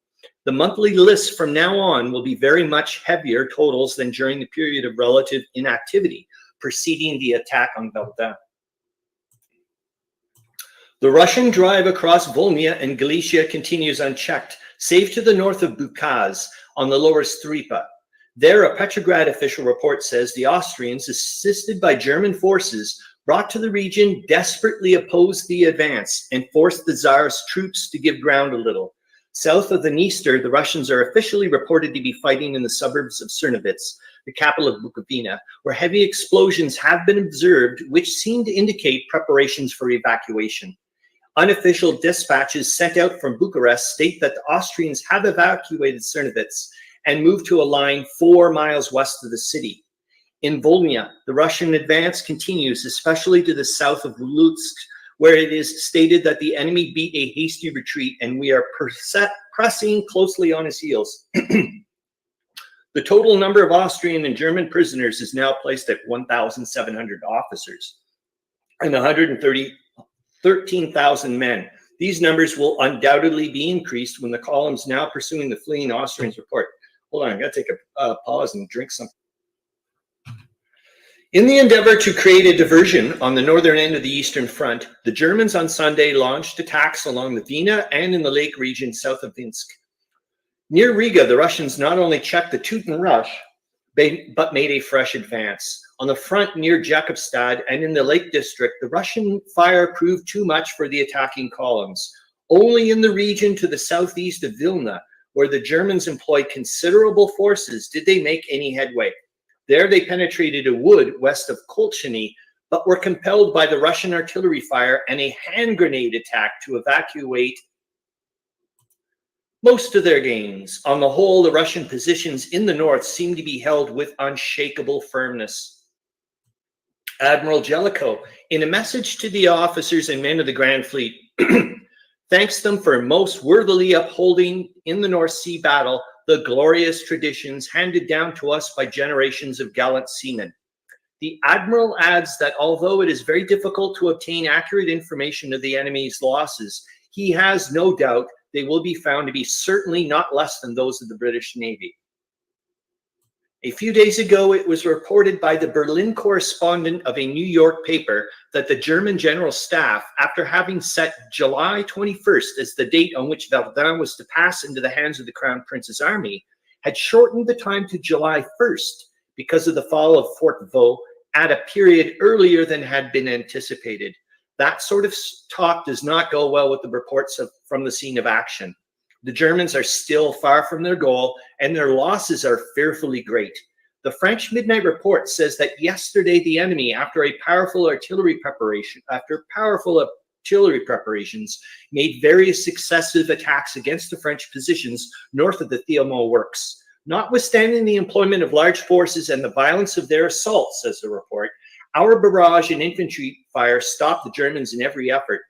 The monthly lists from now on will be very much heavier totals than during the period of relative inactivity preceding the attack on Verdun. The Russian drive across Volhynia and Galicia continues unchecked, save to the north of Bukaz on the lower Strypa. There, a Petrograd official report says the Austrians, assisted by German forces, brought to the region, desperately opposed the advance and forced the Tsar's troops to give ground a little. South of the Dniester, the Russians are officially reported to be fighting in the suburbs of Czernowitz, the capital of Bukovina, where heavy explosions have been observed, which seem to indicate preparations for evacuation. Unofficial dispatches sent out from Bucharest state that the Austrians have evacuated Czernowitz and moved to a line 4 miles west of the city. In Volhynia, the Russian advance continues, especially to the south of Lutsk, where it is stated that the enemy beat a hasty retreat and we are pressing closely on his heels. The total number of Austrian and German prisoners is now placed at 1,700 officers and 113,000 men. These numbers will undoubtedly be increased when the columns now pursuing the fleeing Austrians report. Hold on, I gotta take a pause and drink something. In the endeavor to create a diversion on the northern end of the Eastern Front, the Germans on Sunday launched attacks along the Dwina and in the lake region south of Minsk. Near Riga, the Russians not only checked the Teuton rush, but made a fresh advance. On the front near Jakobstad and in the Lake District, the Russian fire proved too much for the attacking columns. Only in the region to the southeast of Vilna, where the Germans employed considerable forces, did they make any headway. There they penetrated a wood west of Kolchiny, but were compelled by the Russian artillery fire and a hand grenade attack to evacuate most of their gains. On the whole, the Russian positions in the north seem to be held with unshakable firmness. Admiral Jellicoe, in a message to the officers and men of the Grand Fleet, thanks them for most worthily upholding in the North Sea battle the glorious traditions handed down to us by generations of gallant seamen. The Admiral adds that although it is very difficult to obtain accurate information of the enemy's losses, he has no doubt they will be found to be certainly not less than those of the British Navy. A few days ago, it was reported by the Berlin correspondent of a New York paper that the German General Staff, after having set July 21st as the date on which Verdun was to pass into the hands of the Crown Prince's army, had shortened the time to July 1st because of the fall of Fort Vaux at a period earlier than had been anticipated. That sort of talk does not go well with the reports from the scene of action. The Germans are still far from their goal, and their losses are fearfully great. The French Midnight Report says that yesterday the enemy, after powerful artillery preparations, made various successive attacks against the French positions north of the Thiaumont Works. Notwithstanding the employment of large forces and the violence of their assault, says the report, our barrage and infantry fire stopped the Germans in every effort,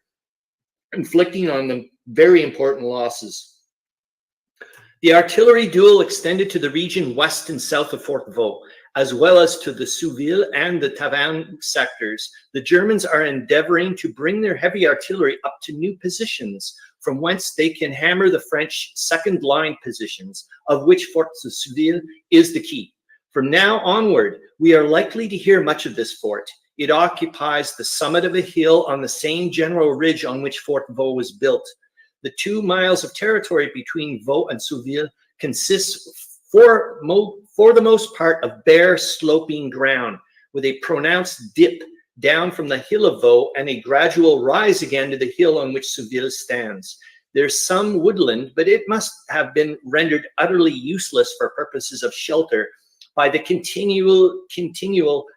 inflicting on them very important losses. The artillery duel extended to the region west and south of Fort Vaux, as well as to the Souville and the Tavannes sectors. The Germans are endeavoring to bring their heavy artillery up to new positions, from whence they can hammer the French second line positions, of which Fort Souville is the key. From now onward, we are likely to hear much of this fort. It occupies the summit of a hill on the same general ridge on which Fort Vaux was built. The 2 miles of territory between Vaux and Souville consists for the most part of bare sloping ground, with a pronounced dip down from the hill of Vaux and a gradual rise again to the hill on which Souville stands. There's some woodland, but it must have been rendered utterly useless for purposes of shelter by the continual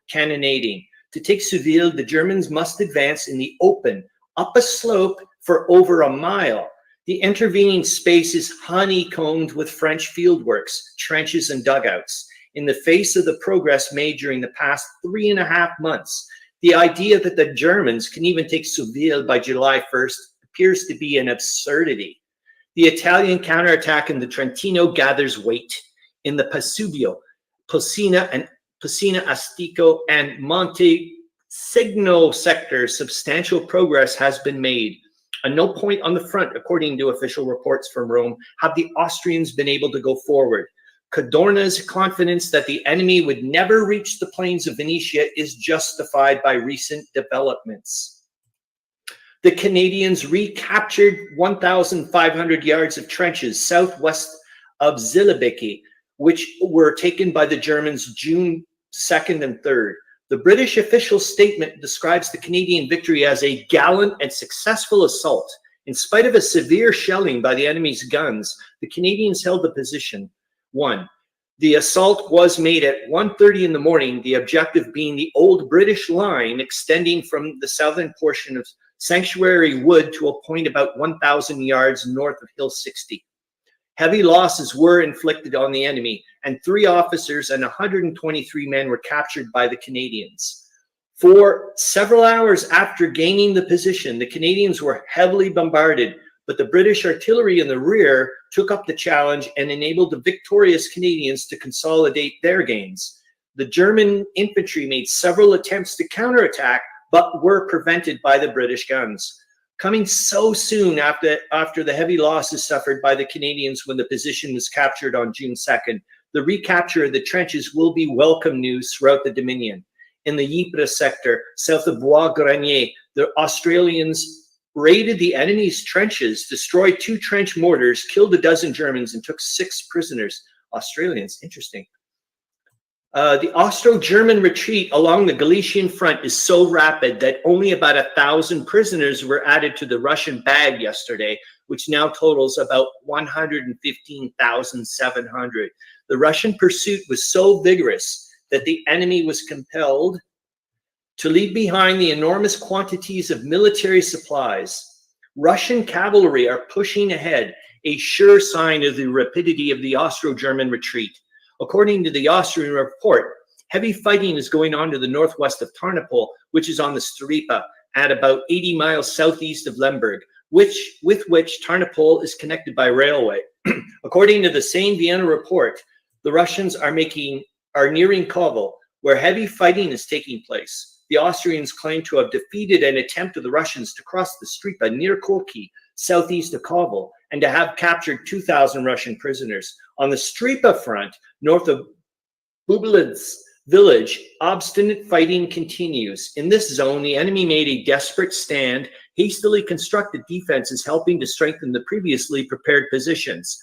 cannonading. To take Souville, the Germans must advance in the open, up a slope for over a mile. The intervening space is honeycombed with French fieldworks, trenches, and dugouts. In the face of the progress made during the past 3.5 months, the idea that the Germans can even take Souville by July 1st appears to be an absurdity. The Italian counterattack in the Trentino gathers weight. In the Pasubio, Posina Astico, and Monte Signo sectors, substantial progress has been made. At no point on the front, according to official reports from Rome, have the Austrians been able to go forward. Cadorna's confidence that the enemy would never reach the plains of Venetia is justified by recent developments. The Canadians recaptured 1,500 yards of trenches southwest of Zilibiki, which were taken by the Germans June 2nd and 3rd. The British official statement describes the Canadian victory as a gallant and successful assault. In spite of a severe shelling by the enemy's guns, the Canadians held the position. 1. The assault was made at 1:30 in the morning, the objective being the old British line extending from the southern portion of Sanctuary Wood to a point about 1,000 yards north of Hill 60. Heavy losses were inflicted on the enemy, and 3 officers and 123 men were captured by the Canadians. For several hours after gaining the position, the Canadians were heavily bombarded, but the British artillery in the rear took up the challenge and enabled the victorious Canadians to consolidate their gains. The German infantry made several attempts to counterattack, but were prevented by the British guns. Coming so soon after the heavy losses suffered by the Canadians when the position was captured on June 2nd, the recapture of the trenches will be welcome news throughout the Dominion. In the Ypres sector, south of Bois-Grenier, the Australians raided the enemy's trenches, destroyed 2 trench mortars, killed a dozen Germans, and took 6 prisoners. Australians, interesting. The Austro-German retreat along the Galician front is so rapid that only about 1,000 prisoners were added to the Russian bag yesterday, which now totals about 115,700. The Russian pursuit was so vigorous that the enemy was compelled to leave behind the enormous quantities of military supplies. Russian cavalry are pushing ahead, a sure sign of the rapidity of the Austro-German retreat. According to the Austrian report, heavy fighting is going on to the northwest of Tarnopol, which is on the Staripa, at about 80 miles southeast of Lemberg, with which Tarnopol is connected by railway. According to the same Vienna report, the Russians are nearing Kovel, where heavy fighting is taking place. The Austrians claim to have defeated an attempt of the Russians to cross the Staripa near Kolki, southeast of Kovel, and to have captured 2,000 Russian prisoners. On the Staripa front, north of Bublitz village, obstinate fighting continues. In this zone, the enemy made a desperate stand. Hastily constructed defenses helping to strengthen the previously prepared positions.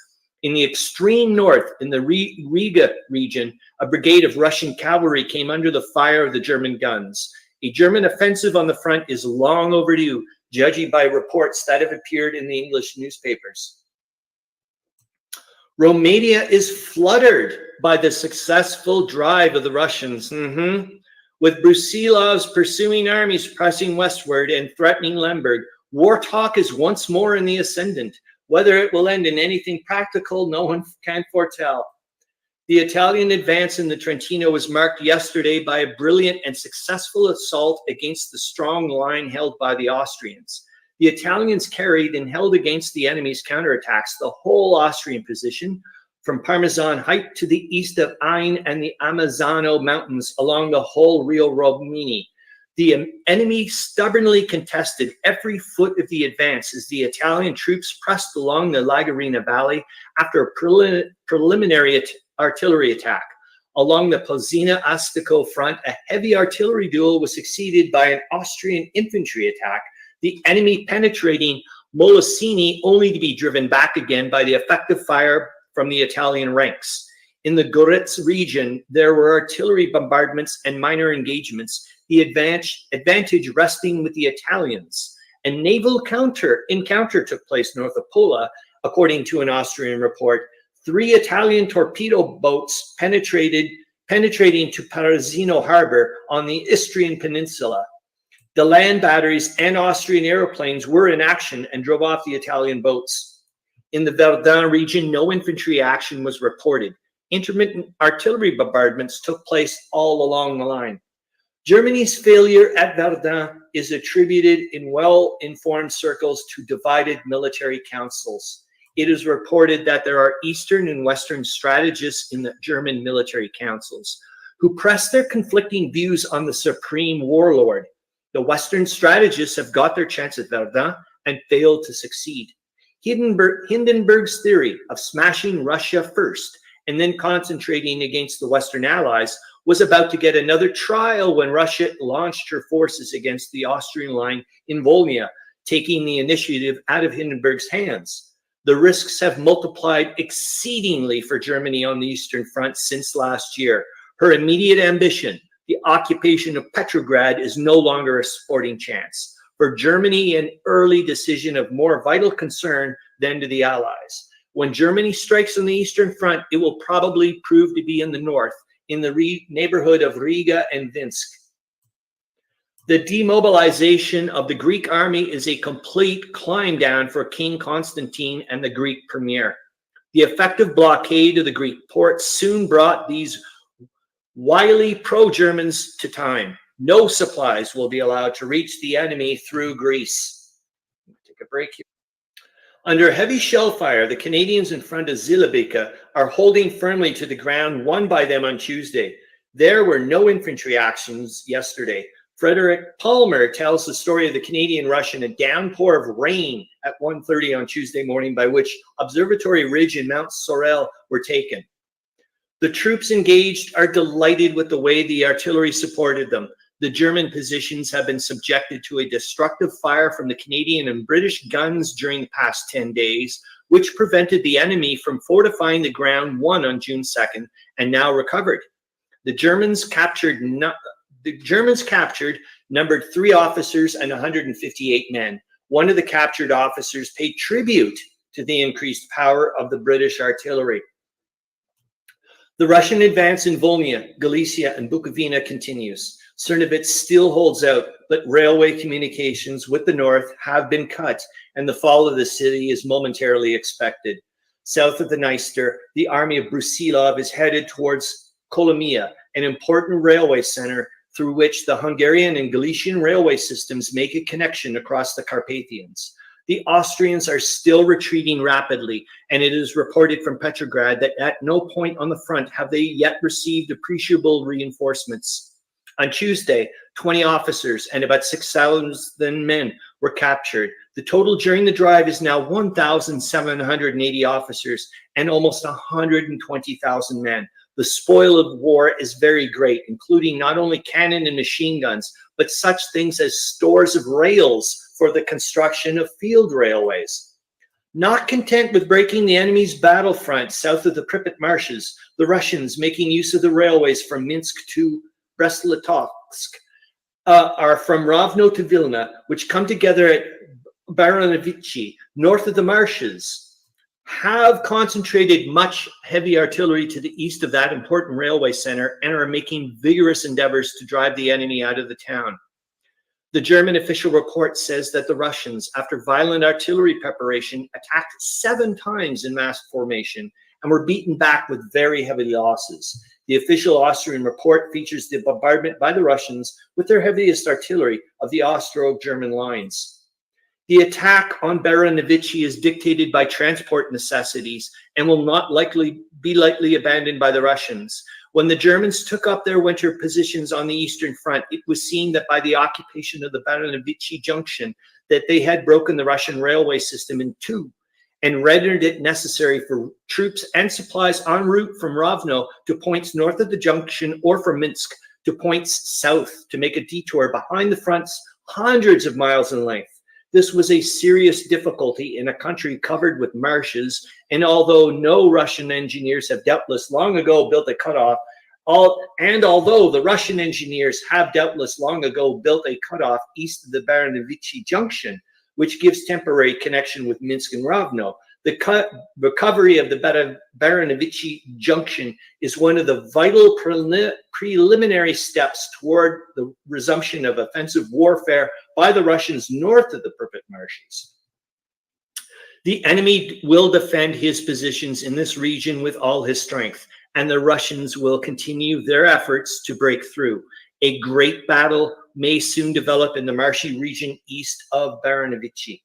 In the extreme north, in the Riga region, a brigade of Russian cavalry came under the fire of the German guns. A German offensive on the front is long overdue, judging by reports that have appeared in the English newspapers. Romania is fluttered by the successful drive of the Russians, with Brusilov's pursuing armies pressing westward and threatening Lemberg. War talk is once more in the ascendant. Whether it will end in anything practical, no one can foretell. The Italian advance in the Trentino was marked yesterday by a brilliant and successful assault against the strong line held by the Austrians. The Italians carried and held against the enemy's counterattacks the whole Austrian position, from Parmesan Height to the east of Ain and the Amazzano Mountains along the whole Rio Romini. The enemy stubbornly contested every foot of the advance as the Italian troops pressed along the Lagarina Valley after a preliminary artillery attack. Along the Posina Astico front, a heavy artillery duel was succeeded by an Austrian infantry attack, the enemy penetrating Molosini only to be driven back again by the effective fire from the Italian ranks. In the Goretz region, there were artillery bombardments and minor engagements, the advantage resting with the Italians. A naval encounter took place north of Pola, according to an Austrian report. 3 Italian torpedo boats penetrating to Parazino harbor on the Istrian Peninsula. The land batteries and Austrian airplanes were in action and drove off the Italian boats. In the Verdun region, no infantry action was reported. Intermittent artillery bombardments took place all along the line. Germany's failure at Verdun is attributed in well-informed circles to divided military councils. It is reported that there are Eastern and Western strategists in the German military councils who press their conflicting views on the supreme warlord. The Western strategists have got their chance at Verdun and failed to succeed. Hindenburg's theory of smashing Russia first and then concentrating against the Western allies was about to get another trial when Russia launched her forces against the Austrian line in Volhynia, taking the initiative out of Hindenburg's hands. The risks have multiplied exceedingly for Germany on the Eastern Front since last year. Her immediate ambition, the occupation of Petrograd, is no longer a sporting chance. For Germany, an early decision of more vital concern than to the Allies. When Germany strikes on the Eastern Front, it will probably prove to be in the north, in the neighborhood of Riga and Vinsk. The demobilization of the Greek army is a complete climb down for King Constantine and the Greek premier. The effective blockade of the Greek ports soon brought these wily pro-Germans to time. No supplies will be allowed to reach the enemy through Greece. Take a break here. Under heavy shell fire, the Canadians in front of Zielebeke are holding firmly to the ground won by them on Tuesday. There were no infantry actions yesterday. Frederick Palmer tells the story of the Canadian rush in a downpour of rain at 1:30 on Tuesday morning, by which Observatory Ridge and Mount Sorel were taken. The troops engaged are delighted with the way the artillery supported them. The German positions have been subjected to a destructive fire from the Canadian and British guns during the past 10 days, which prevented the enemy from fortifying the ground won on June 2nd and now recovered. The Germans captured numbered 3 officers and 158 men. One of the captured officers paid tribute to the increased power of the British artillery. The Russian advance in Volhynia, Galicia, and Bukovina continues. Cernovitz still holds out, but railway communications with the north have been cut, and the fall of the city is momentarily expected. South of the Dniester, the army of Brusilov is headed towards Kolomia, an important railway center through which the Hungarian and Galician railway systems make a connection across the Carpathians. The Austrians are still retreating rapidly, and it is reported from Petrograd that at no point on the front have they yet received appreciable reinforcements. On Tuesday, 20 officers and about 6,000 men were captured. The total during the drive is now 1,780 officers and almost 120,000 men. The spoil of war is very great, including not only cannon and machine guns, but such things as stores of rails for the construction of field railways. Not content with breaking the enemy's battlefront south of the Pripyat marshes, the Russians, making use of the railways from Minsk to Brest-Litovsk, are from Rovno to Vilna, which come together at Baronovichi, north of the marshes, have concentrated much heavy artillery to the east of that important railway center and are making vigorous endeavors to drive the enemy out of the town. The German official report says that the Russians, after violent artillery preparation, attacked 7 times in mass formation and were beaten back with very heavy losses. The official Austrian report features the bombardment by the Russians with their heaviest artillery of the Austro-German lines. The attack on Baronovichi is dictated by transport necessities and will not be lightly abandoned by the Russians. When the Germans took up their winter positions on the Eastern Front, it was seen that by the occupation of the Baronovichi junction that they had broken the Russian railway system in 2 and rendered it necessary for troops and supplies en route from Rovno to points north of the junction or from Minsk to points south to make a detour behind the fronts hundreds of miles in length. This was a serious difficulty in a country covered with marshes, and although no Russian engineers have doubtless long ago built a cutoff, although the Russian engineers have doubtless long ago built a cutoff east of the Baronovichi junction, which gives temporary connection with Minsk and Rovno, the recovery of the Baronovichi junction is one of the vital preliminary steps toward the resumption of offensive warfare by the Russians north of the Pripyat marshes. The enemy will defend his positions in this region with all his strength, and the Russians will continue their efforts to break through. A great battle may soon develop in the marshy region east of Baronovichi.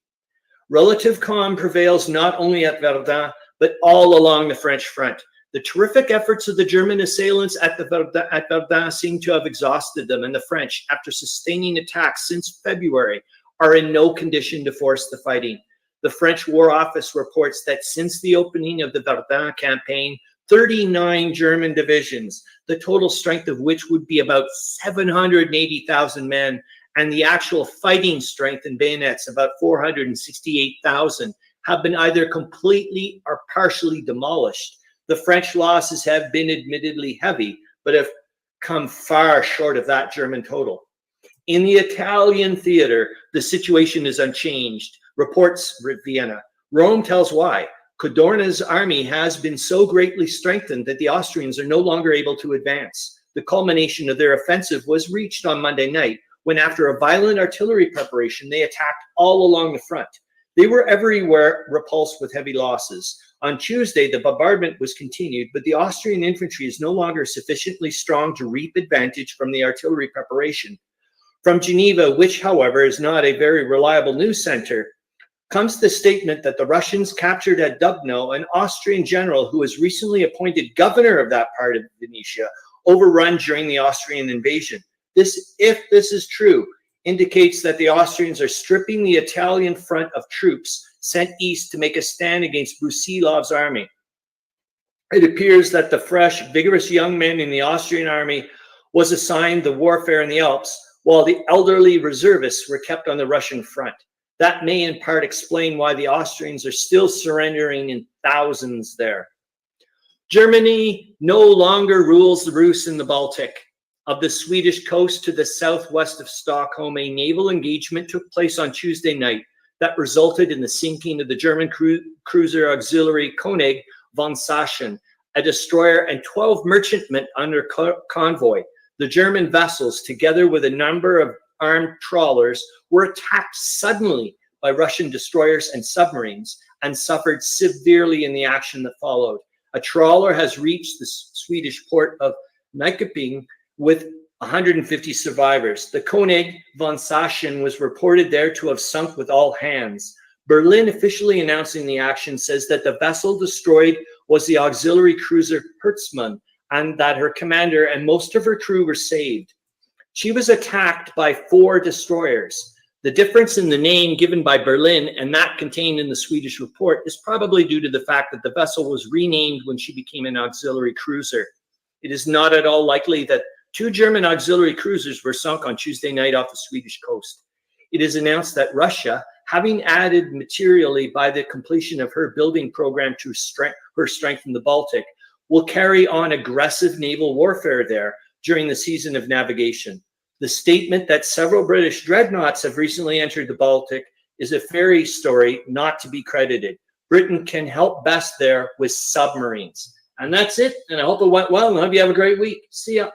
Relative calm prevails not only at Verdun, but all along the French front. The terrific efforts of the German assailants at Verdun seem to have exhausted them, and the French, after sustaining attacks since February, are in no condition to force the fighting. The French War Office reports that since the opening of the Verdun campaign, 39 German divisions, the total strength of which would be about 780,000 men, and the actual fighting strength in bayonets, about 468,000, have been either completely or partially demolished. The French losses have been admittedly heavy, but have come far short of that German total. In the Italian theater, the situation is unchanged. Reports Vienna. Rome tells why. Cadorna's army has been so greatly strengthened that the Austrians are no longer able to advance. The culmination of their offensive was reached on Monday night, when after a violent artillery preparation, they attacked all along the front. They were everywhere repulsed with heavy losses. On Tuesday, the bombardment was continued, but the Austrian infantry is no longer sufficiently strong to reap advantage from the artillery preparation. From Geneva, which, however, is not a very reliable news center, comes the statement that the Russians captured at Dubno an Austrian general who was recently appointed governor of that part of Venetia, overrun during the Austrian invasion. This, if this is true, indicates that the Austrians are stripping the Italian front of troops sent east to make a stand against Brusilov's army. It appears that the fresh, vigorous young men in the Austrian army was assigned the warfare in the Alps, while the elderly reservists were kept on the Russian front. That may in part explain why the Austrians are still surrendering in thousands there. Germany no longer rules the Rus in the Baltic. Of the Swedish coast to the southwest of Stockholm, a naval engagement took place on Tuesday night that resulted in the sinking of the German cruiser auxiliary König von Sachsen, a destroyer, and 12 merchantmen under convoy. The German vessels, together with a number of armed trawlers, were attacked suddenly by Russian destroyers and submarines and suffered severely in the action that followed. A trawler has reached the Swedish port of Nyköping with 150 survivors. The König von Sachsen was reported there to have sunk with all hands. Berlin, officially announcing the action, says that the vessel destroyed was the auxiliary cruiser Herzmann, and that her commander and most of her crew were saved. She was attacked by 4 destroyers. The difference in the name given by Berlin and that contained in the Swedish report is probably due to the fact that the vessel was renamed when she became an auxiliary cruiser. It is not at all likely that 2 German auxiliary cruisers were sunk on Tuesday night off the Swedish coast. It is announced that Russia, having added materially by the completion of her building program to her strength in the Baltic, will carry on aggressive naval warfare there during the season of navigation. The statement that several British dreadnoughts have recently entered the Baltic is a fairy story not to be credited. Britain can help best there with submarines. And that's it. And I hope it went well, and I hope you have a great week. See ya.